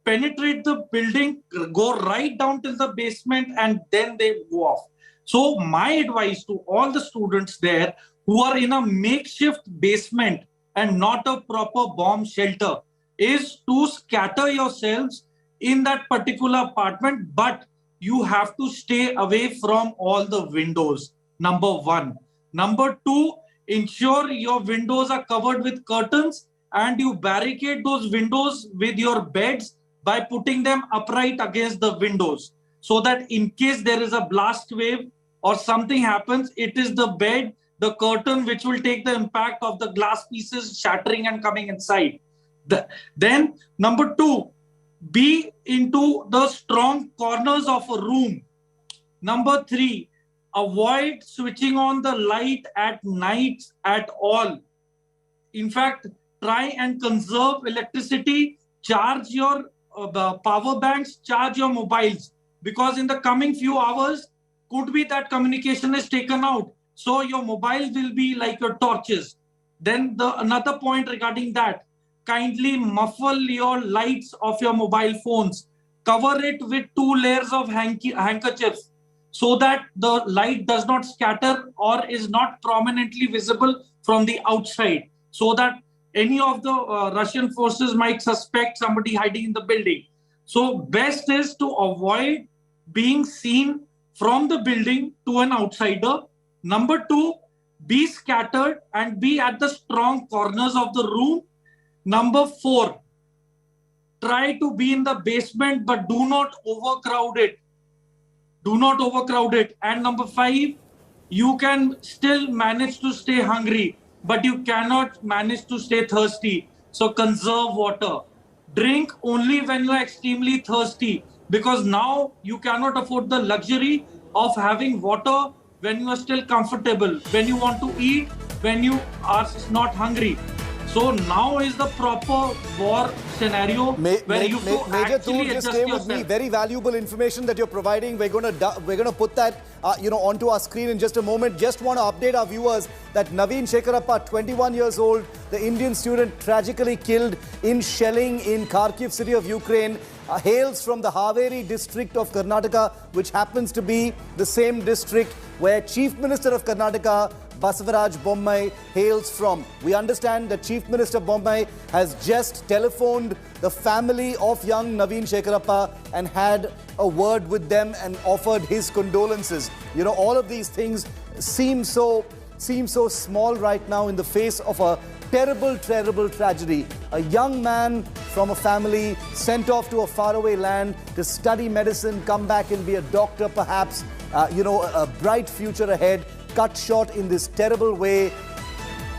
penetrate the building, go right down till the basement, and then they go off. So my advice to all the students there who are in a makeshift basement and not a proper bomb shelter is to scatter yourselves in that particular apartment, but you have to stay away from all the windows, number one. Number two, ensure your windows are covered with curtains and you barricade those windows with your beds by putting them upright against the windows, so that in case there is a blast wave or something happens, it is the bed, the curtain, which will take the impact of the glass pieces shattering and coming inside. Then, number two, be into the strong corners of a room. Number three, avoid switching on the light at night at all. In fact, try and conserve electricity, charge your power banks, charge your mobiles, because in the coming few hours, could be that communication is taken out. So your mobile will be like your torches. Then another point regarding that, kindly muffle your lights of your mobile phones. Cover it with 2 layers of handkerchiefs so that the light does not scatter or is not prominently visible from the outside, so that any of the Russian forces might suspect somebody hiding in the building. So best is to avoid being seen from the building to an outsider. Number two, be scattered and be at the strong corners of the room. Number four, try to be in the basement, but do not overcrowd it. Do not overcrowd it. And number five, you can still manage to stay hungry, but you cannot manage to stay thirsty. So conserve water. Drink only when you are extremely thirsty, because now you cannot afford the luxury of having water when you are still comfortable, when you want to eat, when you are not hungry. So now is the proper war scenario where you have to Major actually Tool just adjust came with me. yourself. Very valuable information that you're providing. We're going to put that onto our screen in just a moment. Just want to update our viewers that Naveen Shekharappa, 21 years old, the Indian student tragically killed in shelling in Kharkiv city of Ukraine, hails from the Haveri district of Karnataka, which happens to be the same district where Chief Minister of Karnataka, Basavaraj Bommai, hails from. We understand that Chief Minister Bommai has just telephoned the family of young Naveen Shekharappa and had a word with them and offered his condolences. You know, all of these things seem so small right now in the face of a terrible, terrible tragedy. A young man from a family sent off to a faraway land to study medicine, come back and be a doctor perhaps, a bright future ahead, cut short in this terrible way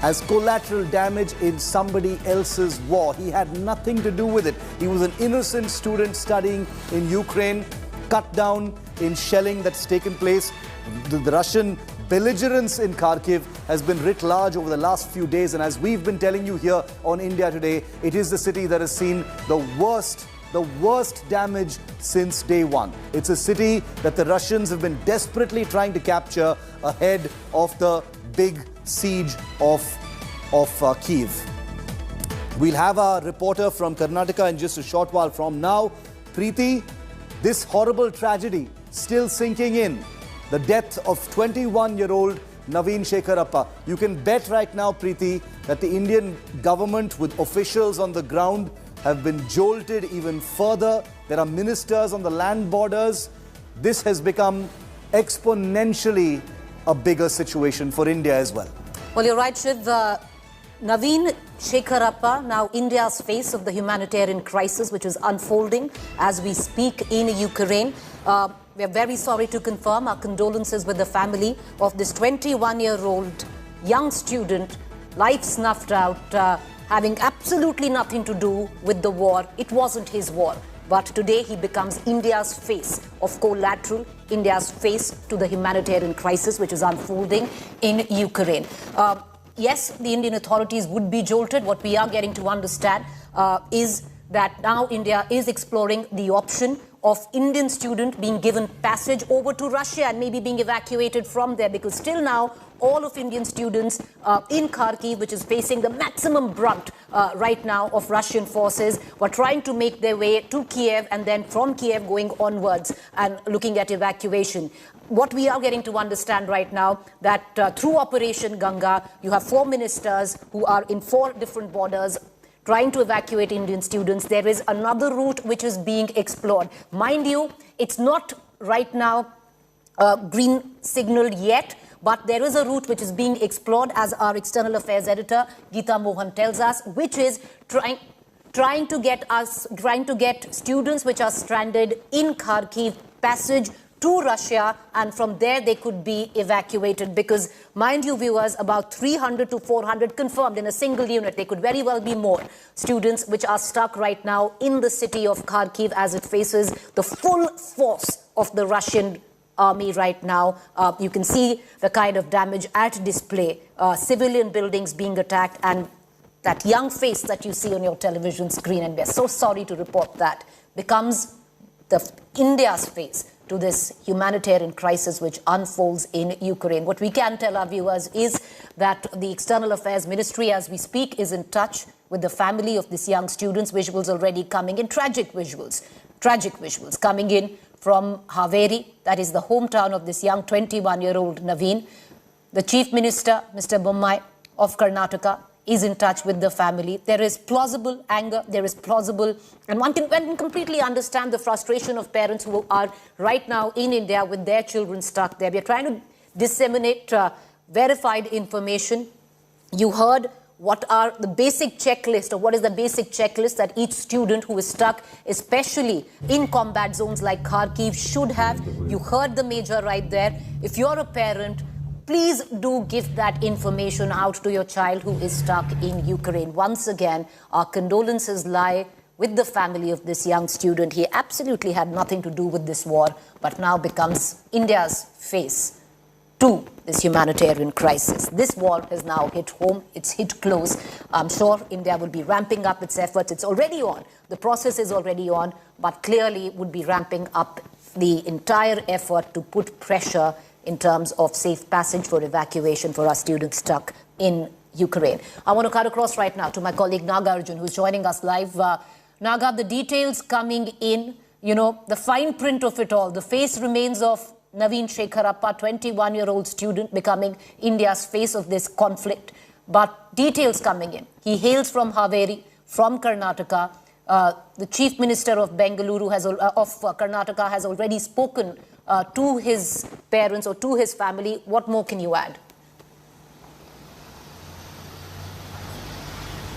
as collateral damage in somebody else's war. He had nothing to do with it. He was an innocent student studying in Ukraine, cut down in shelling that's taken place. The Russian belligerence in Kharkiv has been writ large over the last few days, and as we've been telling you here on India Today, it is the city that has seen the worst damage since day one. It's a city that the Russians have been desperately trying to capture ahead of the big siege of Kyiv. We'll have our reporter from Karnataka in just a short while from now. Preeti, this horrible tragedy still sinking in. The death of 21-year-old Naveen Shekharappa. You can bet right now, Preeti, that the Indian government with officials on the ground have been jolted even further. There are ministers on the land borders. This has become exponentially a bigger situation for India as well. Well, you're right, Shiv. Naveen Shekharappa, now India's face of the humanitarian crisis which is unfolding as we speak in Ukraine. We are very sorry to confirm our condolences with the family of this 21-year-old young student, life snuffed out, having absolutely nothing to do with the war. It wasn't his war. But today he becomes India's face of collateral, India's face to the humanitarian crisis which is unfolding in Ukraine. Yes, the Indian authorities would be jolted. What we are getting to understand is that now India is exploring the option of Indian student being given passage over to Russia and maybe being evacuated from there, because still now all of Indian students in Kharkiv, which is facing the maximum brunt right now of Russian forces, were trying to make their way to Kiev and then from Kiev going onwards and looking at evacuation. What we are getting to understand right now that through Operation Ganga, you have 4 ministers who are in 4 different borders trying to evacuate Indian students. There is another route which is being explored. Mind you, it's not right now green signaled yet, but there is a route which is being explored, as our external affairs editor Geeta Mohan tells us, which is trying to get students which are stranded in Kharkiv passage to Russia, and from there they could be evacuated, because mind you viewers, about 300 to 400 confirmed in a single unit. There could very well be more students which are stuck right now in the city of Kharkiv as it faces the full force of the Russian army right now. You can see the kind of damage at display, civilian buildings being attacked, and that young face that you see on your television screen, and we're so sorry to report that, becomes the India's face to this humanitarian crisis which unfolds in Ukraine. What we can tell our viewers is that the External Affairs Ministry, as we speak, is in touch with the family of this young student's. Visuals already coming in, tragic visuals coming in from Haveri, that is the hometown of this young 21-year-old Naveen. The Chief Minister, Mr. Bommai of Karnataka, is in touch with the family. There is plausible anger, there is plausible, and one can completely understand the frustration of parents who are right now in India with their children stuck there. We are trying to disseminate verified information. You heard what are the basic checklist, or what is the basic checklist that each student who is stuck, especially in combat zones like Kharkiv, should have. You heard the major right there. If you're a parent, please do give that information out to your child who is stuck in Ukraine. Once again, our condolences lie with the family of this young student. He absolutely had nothing to do with this war, but now becomes India's face to this humanitarian crisis. This war has now hit home, it's hit close. I'm sure India will be ramping up its efforts. It's already on. The process is already on, but clearly would be ramping up the entire effort to put pressure in terms of safe passage for evacuation for our students stuck in Ukraine. I want to cut across right now to my colleague Nagarjun, who's joining us live. Naga, the details coming in, the fine print of it all, the face remains of Naveen Shekharappa, 21-year-old student becoming India's face of this conflict. But details coming in. He hails from Haveri, from Karnataka. The Chief Minister of Bengaluru of Karnataka has already spoken to his parents or to his family. What more can you add?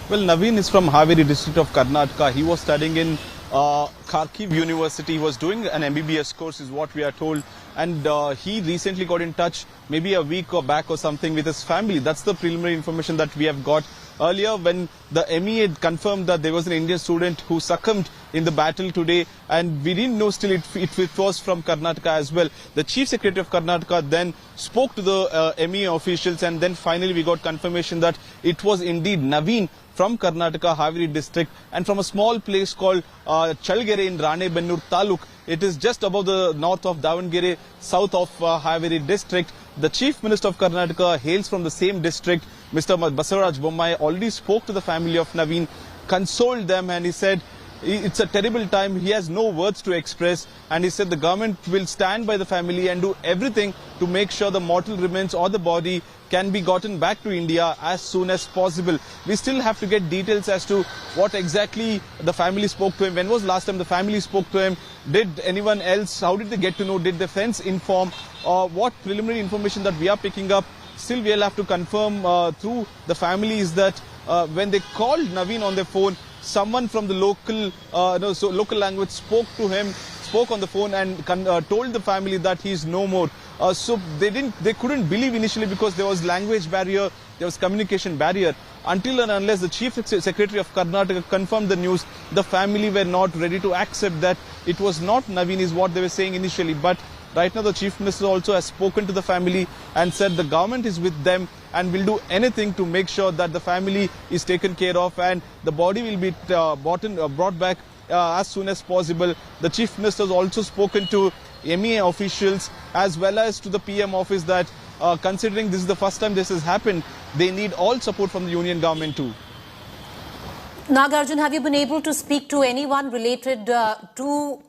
Well, Naveen is from Haveri district of Karnataka. He was studying in Kharkiv University. He was doing an MBBS course is what we are told. And he recently got in touch maybe a week or back or something with his family. That's the preliminary information that we have got. Earlier, when the ME had confirmed that there was an Indian student who succumbed in the battle today, and we didn't know still it was from Karnataka as well. The Chief Secretary of Karnataka then spoke to the ME officials, and then finally we got confirmation that it was indeed Naveen from Karnataka, Haveri district, and from a small place called Chalgere in Ranebennur Taluk. It is just above the north of Davangere, south of Haveri district. The Chief Minister of Karnataka hails from the same district. Mr. Basavaraj Bommai already spoke to the family of Naveen, consoled them, and he said it's a terrible time. He has no words to express, and he said the government will stand by the family and do everything to make sure the mortal remains or the body can be gotten back to India as soon as possible. We still have to get details as to what exactly the family spoke to him. When was last time the family spoke to him? Did anyone else, how did they get to know? Did the friends inform? What preliminary information that we are picking up, still we'll have to confirm through the family is that when they called Naveen on their phone, someone from the local local language spoke to him, spoke on the phone and told the family that he is no more. So they couldn't believe initially because there was language barrier, there was communication barrier. Until and unless the Chief Secretary of Karnataka confirmed the news, the family were not ready to accept that it was not Naveen is what they were saying initially. But right now the Chief Minister also has spoken to the family and said the government is with them and will do anything to make sure that the family is taken care of and the body will be brought back as soon as possible. The Chief Minister has also spoken to MEA officials as well as to the PM office that considering this is the first time this has happened, they need all support from the union government too. Nagarjun, have you been able to speak to anyone related to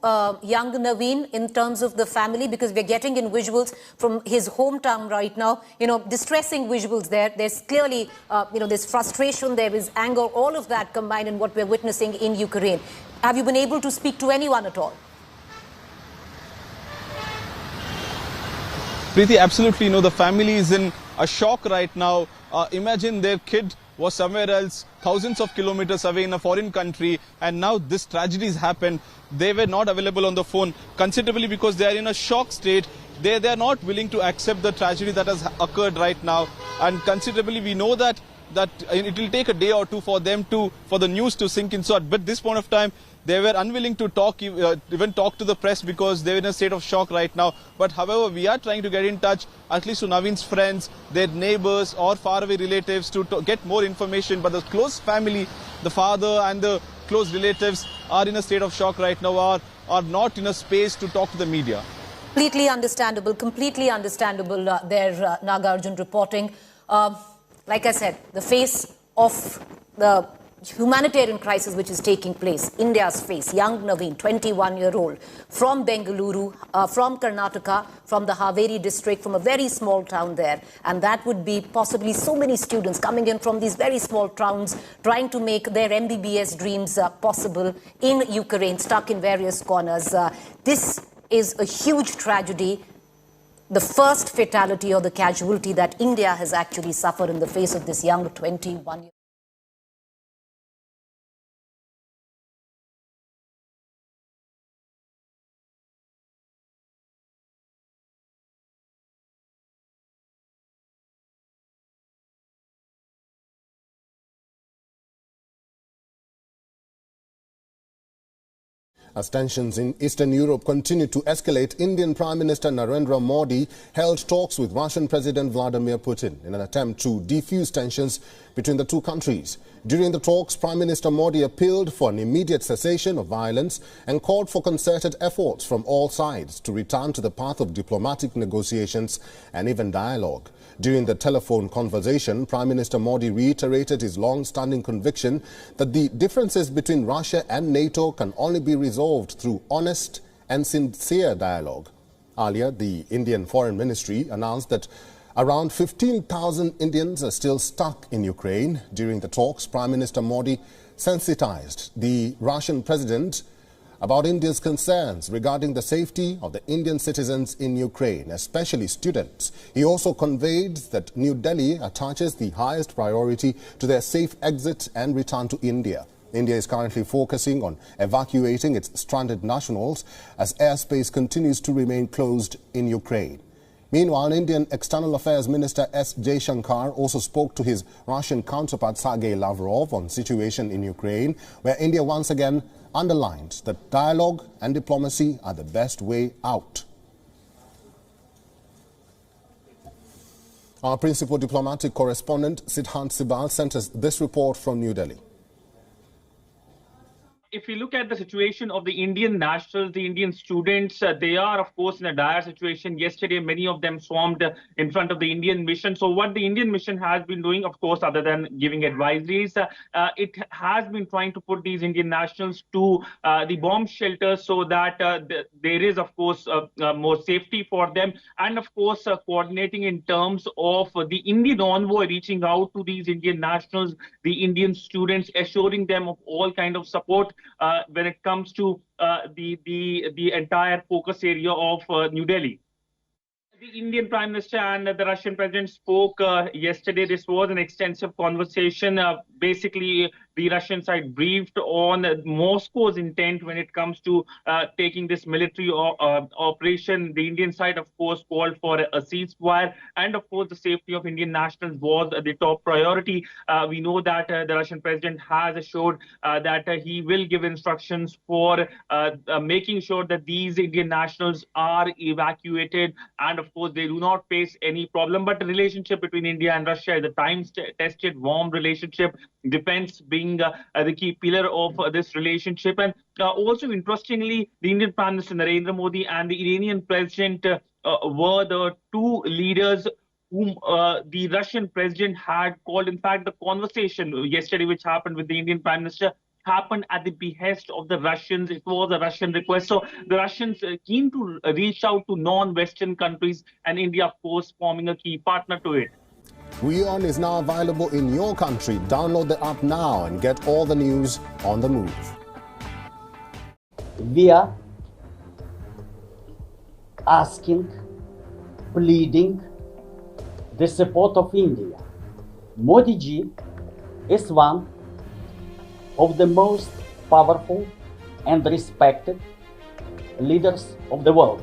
young Naveen in terms of the family? Because we're getting in visuals from his hometown right now, distressing visuals there. There's clearly, there's frustration, there is anger, all of that combined in what we're witnessing in Ukraine. Have you been able to speak to anyone at all? Preeti, absolutely. The family is in a shock right now. Imagine their kid was somewhere else, thousands of kilometers away in a foreign country, and now this tragedy has happened. They were not available on the phone considerably because they are in a shock state. They are not willing to accept the tragedy that has occurred right now, and considerably we know that it will take a day or two for the news to sink in. So at this point of time, they were unwilling to even talk to the press because they were in a state of shock right now. But however, we are trying to get in touch, at least to Naveen's friends, their neighbors or faraway relatives to get more information. But the close family, the father and the close relatives are in a state of shock right now, are not in a space to talk to the media. Completely understandable there, Nagarjun reporting. Like I said, the face of the humanitarian crisis which is taking place, India's face, young Naveen, 21-year-old, from Bengaluru, from Karnataka, from the Haveri district, from a very small town there. And that would be possibly so many students coming in from these very small towns, trying to make their MBBS dreams possible in Ukraine, stuck in various corners. This is a huge tragedy. The first fatality or the casualty that India has actually suffered in the face of this young 21-year-old. As tensions in Eastern Europe continue to escalate, Indian Prime Minister Narendra Modi held talks with Russian President Vladimir Putin in an attempt to defuse tensions between the two countries. During the talks, Prime Minister Modi appealed for an immediate cessation of violence and called for concerted efforts from all sides to return to the path of diplomatic negotiations and even dialogue. During the telephone conversation, Prime Minister Modi reiterated his long-standing conviction that the differences between Russia and NATO can only be resolved through honest and sincere dialogue. Earlier, the Indian Foreign Ministry announced that around 15,000 Indians are still stuck in Ukraine. During the talks, Prime Minister Modi sensitized the Russian president about India's concerns regarding the safety of the Indian citizens in Ukraine, especially students. He also conveyed that New Delhi attaches the highest priority to their safe exit and return to India. India is currently focusing on evacuating its stranded nationals as airspace continues to remain closed in Ukraine. Meanwhile, Indian External Affairs Minister S. Jaishankar also spoke to his Russian counterpart Sergei Lavrov on situation in Ukraine, where India once again underlined that dialogue and diplomacy are the best way out. Our principal diplomatic correspondent Siddhant Sibal sent us this report from New Delhi. If you look at the situation of the Indian nationals, the Indian students, they are, of course, in a dire situation. Yesterday, many of them swarmed in front of the Indian mission. So what the Indian mission has been doing, of course, other than giving advisories, it has been trying to put these Indian nationals to the bomb shelters so that there is, of course, more safety for them. And, of course, coordinating in terms of the Indian envoy reaching out to these Indian nationals, the Indian students, assuring them of all kind of support when it comes to the entire focus area of New Delhi. The Indian Prime Minister and the Russian President spoke yesterday. This was an extensive conversation. Basically, the Russian side briefed on Moscow's intent when it comes to taking this military operation. The Indian side, of course, called for a ceasefire. And, of course, the safety of Indian nationals was the top priority. We know that the Russian President has assured that he will give instructions for making sure that these Indian nationals are evacuated and, of course, they do not face any problem. But the relationship between India and Russia is a time-tested, warm relationship. Defense being the key pillar of this relationship. And also, interestingly, the Indian Prime Minister Narendra Modi and the Iranian President were the two leaders whom the Russian President had called. In fact, the conversation yesterday, which happened with the Indian Prime Minister, happened at the behest of the Russians. It was a Russian request. So the Russians keen to reach out to non-Western countries, and India, of course, forming a key partner to it. WION is now available in your country. Download the app now and get all the news on the move. We are asking, pleading the support of India. Modi ji is one of the most powerful and respected leaders of the world.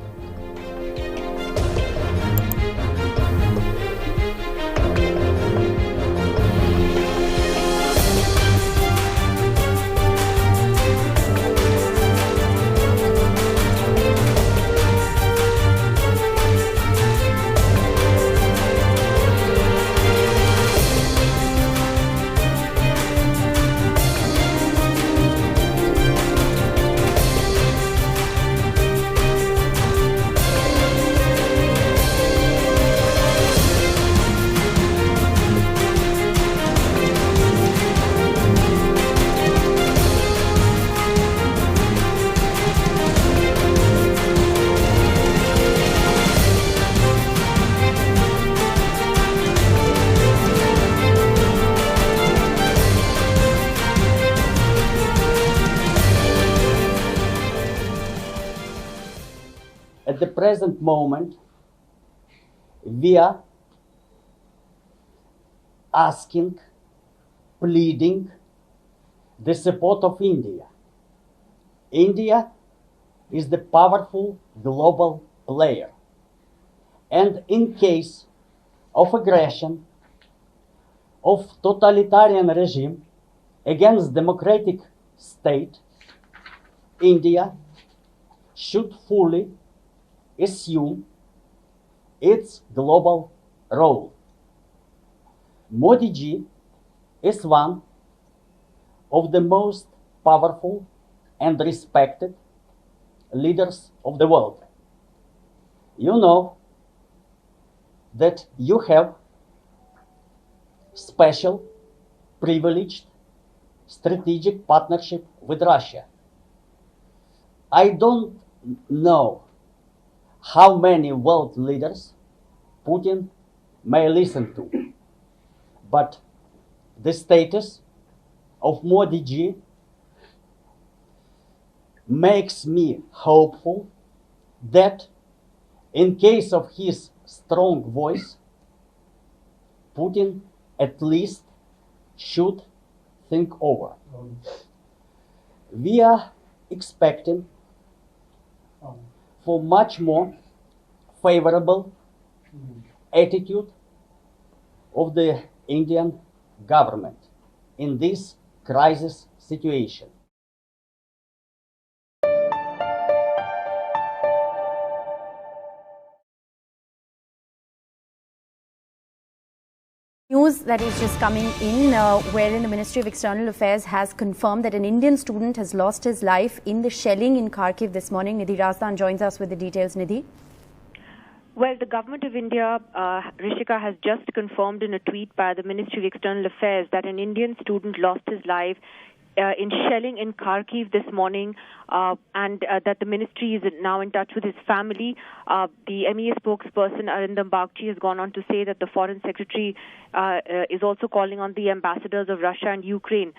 At the present moment, we are asking, pleading the support of India. India is the powerful global player. And in case of aggression of totalitarian regime against democratic state, India should fully assume its global role. Modi ji is one of the most powerful and respected leaders of the world. You know that you have special, privileged, strategic partnership with Russia. I don't know how many world leaders Putin may listen to, but the status of Modi ji makes me hopeful that in case of his strong voice, Putin at least should think over. We are expecting for much more favorable attitude of the Indian government in this crisis situation. News that is just coming in, wherein the Ministry of External Affairs has confirmed that an Indian student has lost his life in the shelling in Kharkiv this morning. Nidhi Rastan joins us with the details. Nidhi. Well, the government of India, Rishika, has just confirmed in a tweet by the Ministry of External Affairs that an Indian student lost his life in shelling in Kharkiv this morning, and that the ministry is now in touch with his family. The MEA spokesperson, Arindam Bagchi, has gone on to say that the foreign secretary is also calling on the ambassadors of Russia and Ukraine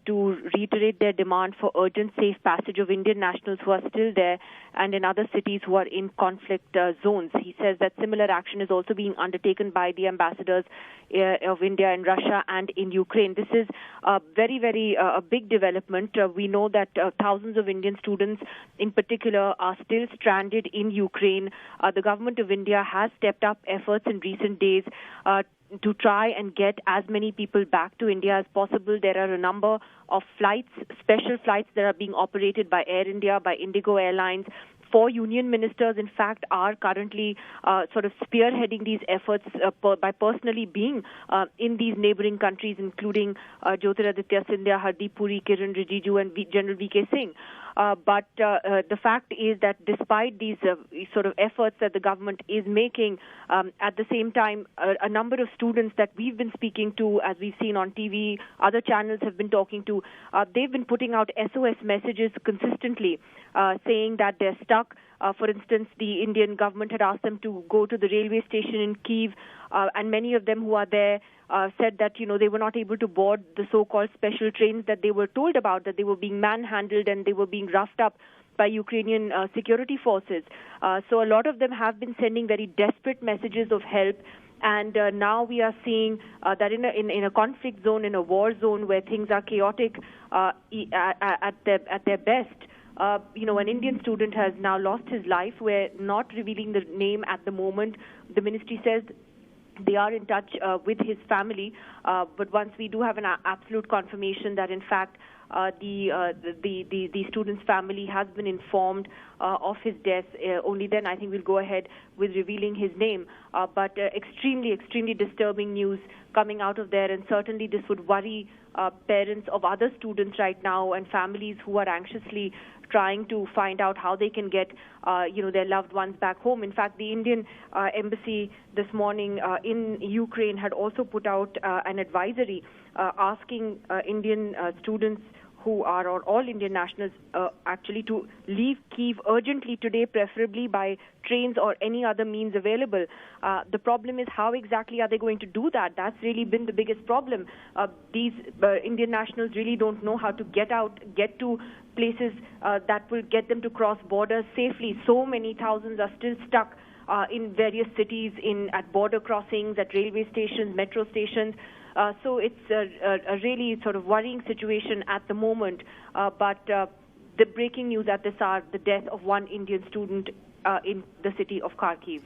to reiterate their demand for urgent safe passage of Indian nationals who are still there and in other cities who are in conflict zones. He says that similar action is also being undertaken by the ambassadors of India in Russia and in Ukraine. This is very, very a big development. We know that thousands of Indian students in particular are still stranded in Ukraine. The government of India has stepped up efforts in recent days to try and get as many people back to India as possible. There are a number of flights, special flights that are being operated by Air India, by Indigo Airlines. 4 union ministers, in fact, are currently sort of spearheading these efforts by personally being in these neighboring countries, including Jyotiraditya Scindia, Hardeep Puri, Kiran Rijiju, and General V.K. Singh. But the fact is that despite these sort of efforts that the government is making, at the same time, a number of students that we've been speaking to, as we've seen on TV, other channels have been talking to, they've been putting out SOS messages consistently, saying that they're stuck. For instance, the Indian government had asked them to go to the railway station in Kyiv, and many of them who are there said that, you know, they were not able to board the so-called special trains that they were told about, that they were being manhandled and they were being roughed up by Ukrainian security forces. So a lot of them have been sending very desperate messages of help. And now we are seeing that in a conflict zone, in a war zone where things are chaotic at their best, an Indian student has now lost his life. We're not revealing the name at the moment. The ministry says they are in touch with his family, but once we do have an absolute confirmation that in fact the student's family has been informed of his death, only then I think we'll go ahead with revealing his name. But extremely, extremely disturbing news coming out of there, and certainly this would worry parents of other students right now and families who are anxiously trying to find out how they can get their loved ones back home. In fact, the Indian embassy this morning in Ukraine had also put out an advisory asking Indian students who are, or all Indian nationals, actually to leave Kyiv urgently today, preferably by trains or any other means available. The problem is how exactly are they going to do that? That's really been the biggest problem. These Indian nationals really don't know how to get to places that will get them to cross borders safely. So many thousands are still stuck in various cities, at border crossings, at railway stations, metro stations. So it's a really sort of worrying situation at the moment. But the breaking news at this hour, the death of one Indian student in the city of Kharkiv.